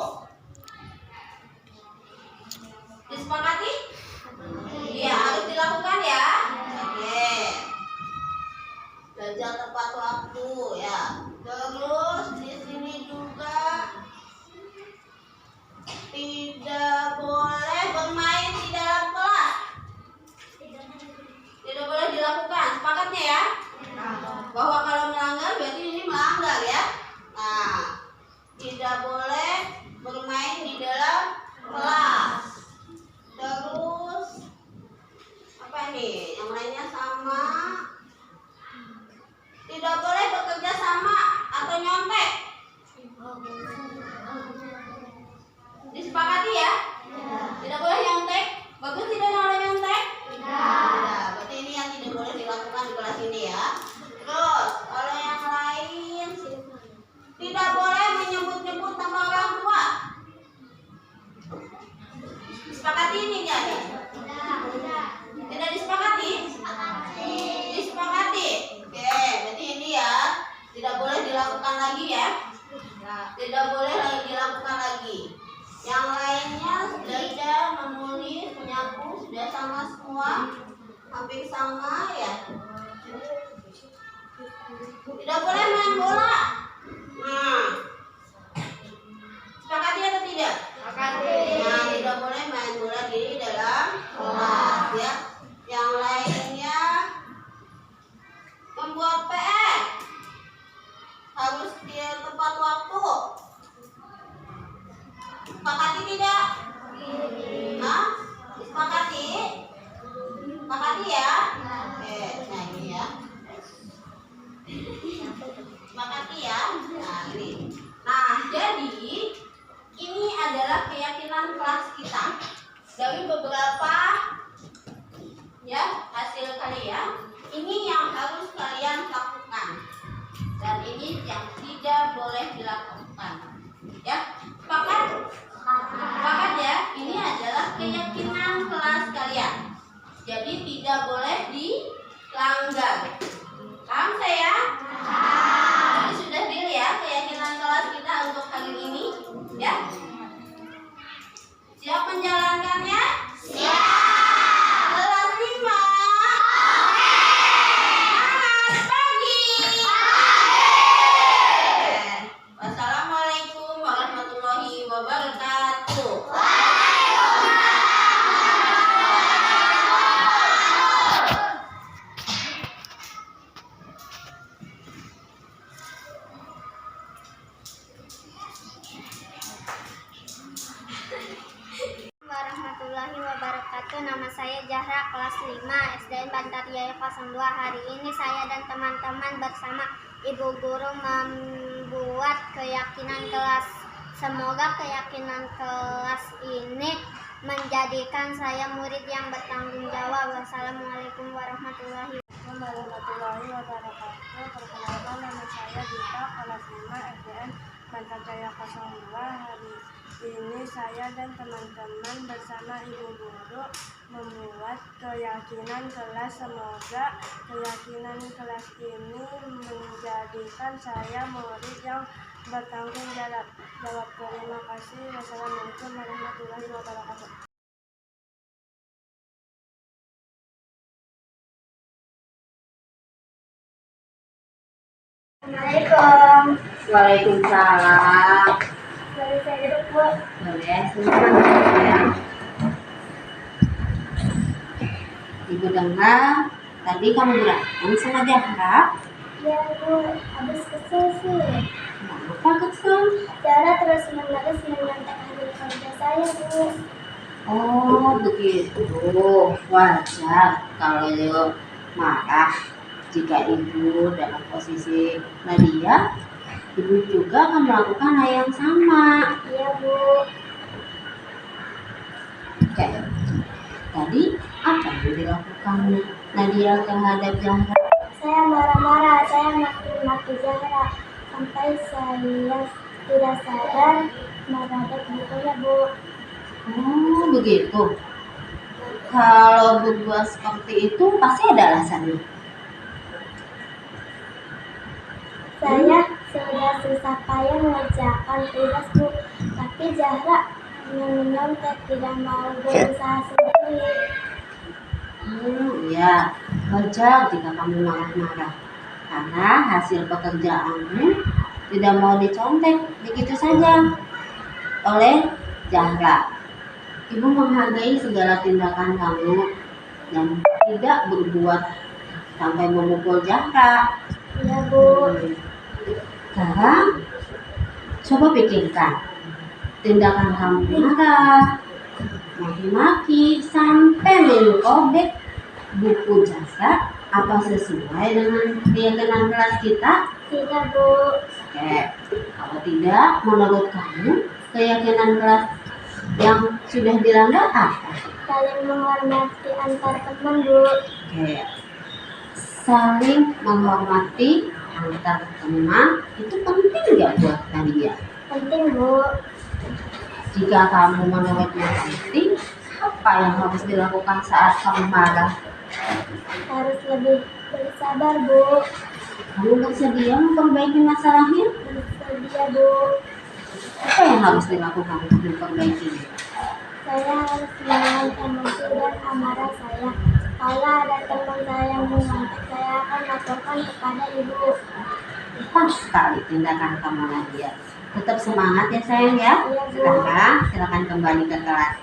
Disepakati? Iya, harus dilakukan ya. Oke. Belajar tepat waktu ya. Terus di sini juga tidak boleh bermain di dalam kelas. Tidak boleh dilakukan. Sepakatnya ya? Bahwa kalau melanggar berarti ini melanggar ya. Nah, tidak boleh bermain di dalam kelas. Terus apa ini? Yang lainnya sama. Tidak boleh bekerja sama atau nyontek. Disepakati ya? Tidak boleh nyontek. Bagus tidak boleh nyontek? Tidak. Berarti ini yang tidak boleh dilakukan di kelas ini ya. Terus kalau yang lain tidak boleh menyebut-nyebut nama orang tua. Disepakati ini jadi? Tidak disepakati? Disepakati. Oke, berarti ini ya tidak boleh dilakukan lagi ya. Tidak boleh lagi dilakukan lagi. Yang lainnya sudah menulis, menyapu, sudah sama semua, hampir sama ya. Tidak boleh main bola. Nah, sepakati atau tidak? Sepakati. Nah, tidak boleh main bola di dalam kelas ya. Yang lainnya membuat PR harus di tepat waktu. Sepakati tidak? Hah? Disepakati? Sepakati ya? Oke, nah ini ya. Sepakati ya? Nah ini. Nah jadi ini adalah keyakinan kelas kita dari beberapa ya hasil kalian. Ini yang harus kalian lakukan dan ini yang tidak boleh dilakukan. Ya, sepakat? Sepakat ya? Ini adalah keyakinan kelas kalian. Jadi tidak boleh dilanggar. Paham saya? Jadi sudah deal ya keyakinan kelas kita untuk hari ini, ya? Siap menjalankannya? Siap. Kelas 5. Selamat pagi. Wassalamualaikum warahmatullahi wabarakatuh. Warahmatullahi wabarakatuh. Nama saya Zahra, kelas 5 SDN Bantar Jaya 02. Hari ini saya dan teman-teman bersama Ibu Guru membuat keyakinan kelas. Semoga keyakinan kelas ini menjadikan saya murid yang bertanggung jawab. Wassalamualaikum warahmatullahi wabarakatuh. Perkenalkan, nama saya Dita, kelas 5 SDN Bantar Jaya 02. Hari ini saya dan teman-teman bersama Ibu Guru membuat keyakinan kelas. Semoga keyakinan kelas ini menjadikan saya murid yang bertanggung jawab. Terima kasih. Wassalamualaikum warahmatullahi wabarakatuh. Assalamualaikum. Waalaikumsalam. Boleh saya duduk, Bu? Boleh, silakan ya. Ibu dengar tadi kamu berantem sama Zahra. Ya, Bu. Habis kesel sih. Kenapa kesel? Zahra terus-menerus menyontek hasil kerja saya, Bu. Oh begitu, wajar kalau marah. Jika ibu dalam posisi Nadia, ibu juga akan melakukan hal yang sama. Iya, Bu. Oke. Tadi apa yang dilakukan Nadia terhadap Zahra? Saya marah-marah, saya maki-maki Zahra sampai saya tidak sadar merobek bukunya, Bu. Oh begitu. Kalau berbuat seperti itu pasti ada alasannya. Saya sudah susah payah mengerjakan tugas, Bu, tapi Zahra menyontek, tidak mau berusaha sendiri. Ya, wajar jika kamu marah-marah karena hasil pekerjaanmu tidak mau dicontek begitu saja oleh Zahra. Ibu menghargai segala tindakan kamu dan tidak berbuat sampai memukul Zahra. Iya, Bu. Sekarang coba pikirkan tindakan kamu marah, maki-maki sampai merobek buku Zahra Apa sesuai dengan keyakinan kelas kita? Tidak, Bu. Oke, kalau tidak, menurut kamu keyakinan kelas yang sudah dilanggar apa? Saling menghormati antar teman, Bu. Oke, saling menghormati antar teman itu penting nggak buat kalian? Penting, Bu. Jika kamu menurutnya penting, apa yang harus dilakukan saat kamu marah? Harus lebih bersabar, Bu. Kamu bersedia memperbaiki masalahnya? Bersedia, Bu. Apa yang harus dilakukan untuk memperbaikinya? Saya harus menahan emosi dan amarah saya. Kalau ada teman saya yang mengontak, saya akan laporkan kepada Ibu. Pas sekali tindakan kamu Nadia. Tetap semangat ya sayang ya. Iya, Bu. Sekarang silakan kembali ke kelas.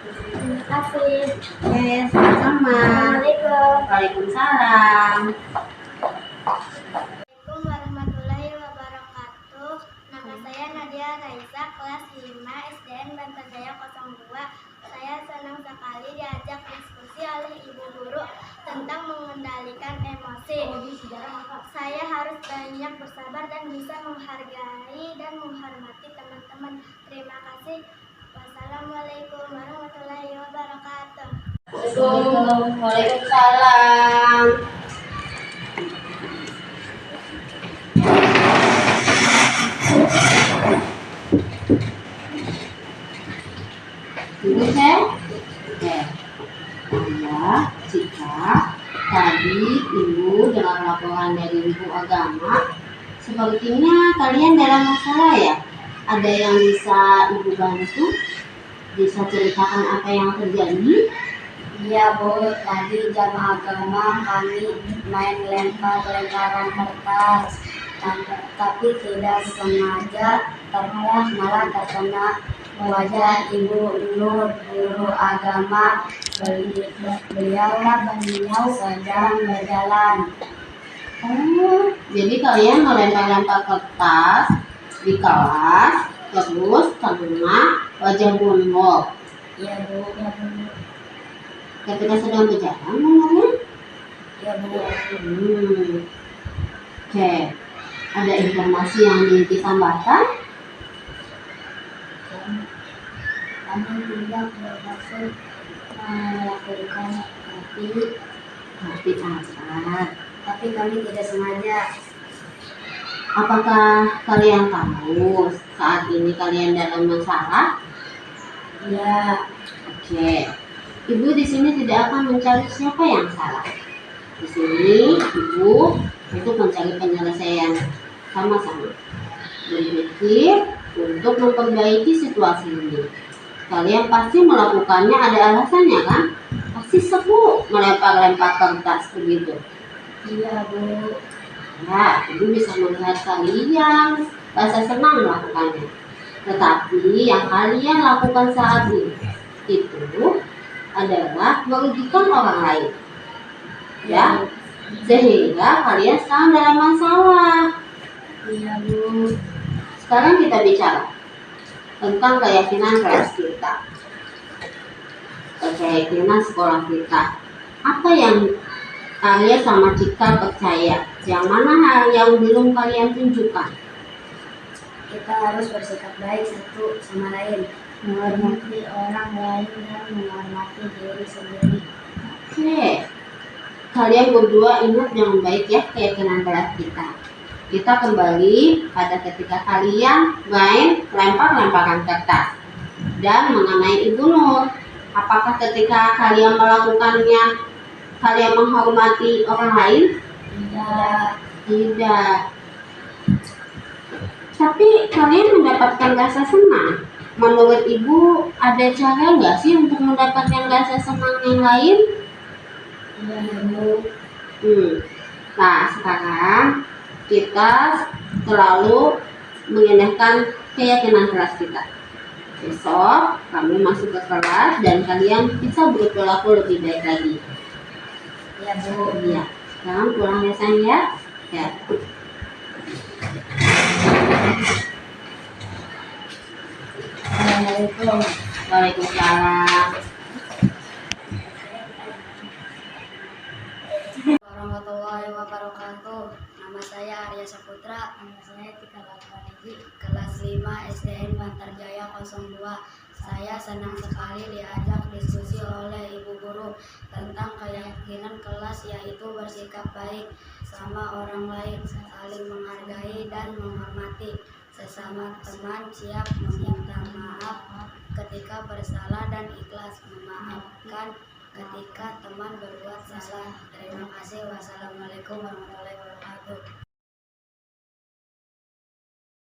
Terima kasih. Oke, sama-sama. Assalamualaikum. Waalaikumsalam. Assalamualaikum warahmatullahi wabarakatuh. Nama saya Nadia Raisa, kelas 5 SDN Bantar Jaya 02. Saya senang sekali diajak diskusi oleh ibu guru tentang mengendalikan emosi. Saya harus banyak bersabar dan bisa menghargai dan menghormati teman-teman. Terima kasih. Wassalamualaikum warahmatullahi wabarakatuh. Waalaikumsalam. Ini saya. Oke. Anda jika tadi Ibu dengan laporan dari Ibu Agama, sepertinya kalian dalam masalah ya? Ada yang bisa Ibu bantu? Bisa ceritakan apa yang terjadi? Iya Bu, tadi jam agama kami main lempar-lemparan kertas, tapi tidak sengaja malah terkena wajah Ibu Nur, guru agama. Beliau sedang berjalan. Oh, jadi kalian melempar-lempar kertas di kelas, terus kena wajah Bu Nur. Iya Bu, Ketika sedang berjalan namanya? iya Bu. Oke, ada informasi yang ditambahkan? Kami tidak bermaksud melakukan Tapi apa? tapi kami tidak sengaja. Apakah kalian tahu saat ini kalian dalam masalah? Iya. Oke, Ibu di sini tidak akan mencari siapa yang salah. Di sini Ibu untuk mencari penyelesaian sama-sama. Berpikir untuk memperbaiki situasi ini. Kalian pasti melakukannya ada alasannya kan? Pasti seru melempar-lempar kertas begitu. Iya Bu. Ya, Ibu bisa melihat kalian rasa senang melakukannya. Tetapi yang kalian lakukan saat ini itu adalah merugikan orang lain. Ya, sehingga kalian sekarang dalam masalah. Iya Bu. Sekarang kita bicara tentang keyakinan kelas kita, keyakinan sekolah kita. Apa yang kalian sama Cika percaya? Yang mana hal yang belum kalian tunjukkan? Kita harus bersikap baik satu sama lain, menghormati orang lain dan menghormati diri sendiri. Oke, kalian berdua ingat dengan baik ya keyakinan kelas kita. Kita kembali pada ketika kalian main lempar-lemparan kertas dan mengenai Ibu Nur. Apakah ketika kalian melakukannya kalian menghormati orang lain? Tidak. Tapi kalian mendapatkan rasa senang. Menurut Ibu ada cara nggak sih untuk mendapatkan rasa senang yang lain? Iya Bu. Nah sekarang kita selalu mengendahkan keyakinan kelas kita. Besok kami masuk ke kelas dan kalian bisa berperilaku lebih baik lagi. Iya Bu. Iya. Sekarang pulang ya sayang ya. Ya. Assalamualaikum. Waalaikumsalam. Saputra. Nama saya Tika Lakwaniji, kelas 5 SDN Bantarjaya 02. Saya senang sekali diajak diskusi oleh ibu guru tentang keyakinan kelas, yaitu bersikap baik sama orang lain, saling menghargai dan menghormati sesama teman, siap meminta maaf ketika bersalah dan ikhlas memaafkan ketika teman berbuat salah. Terima kasih. Wassalamualaikum warahmatullahi wabarakatuh.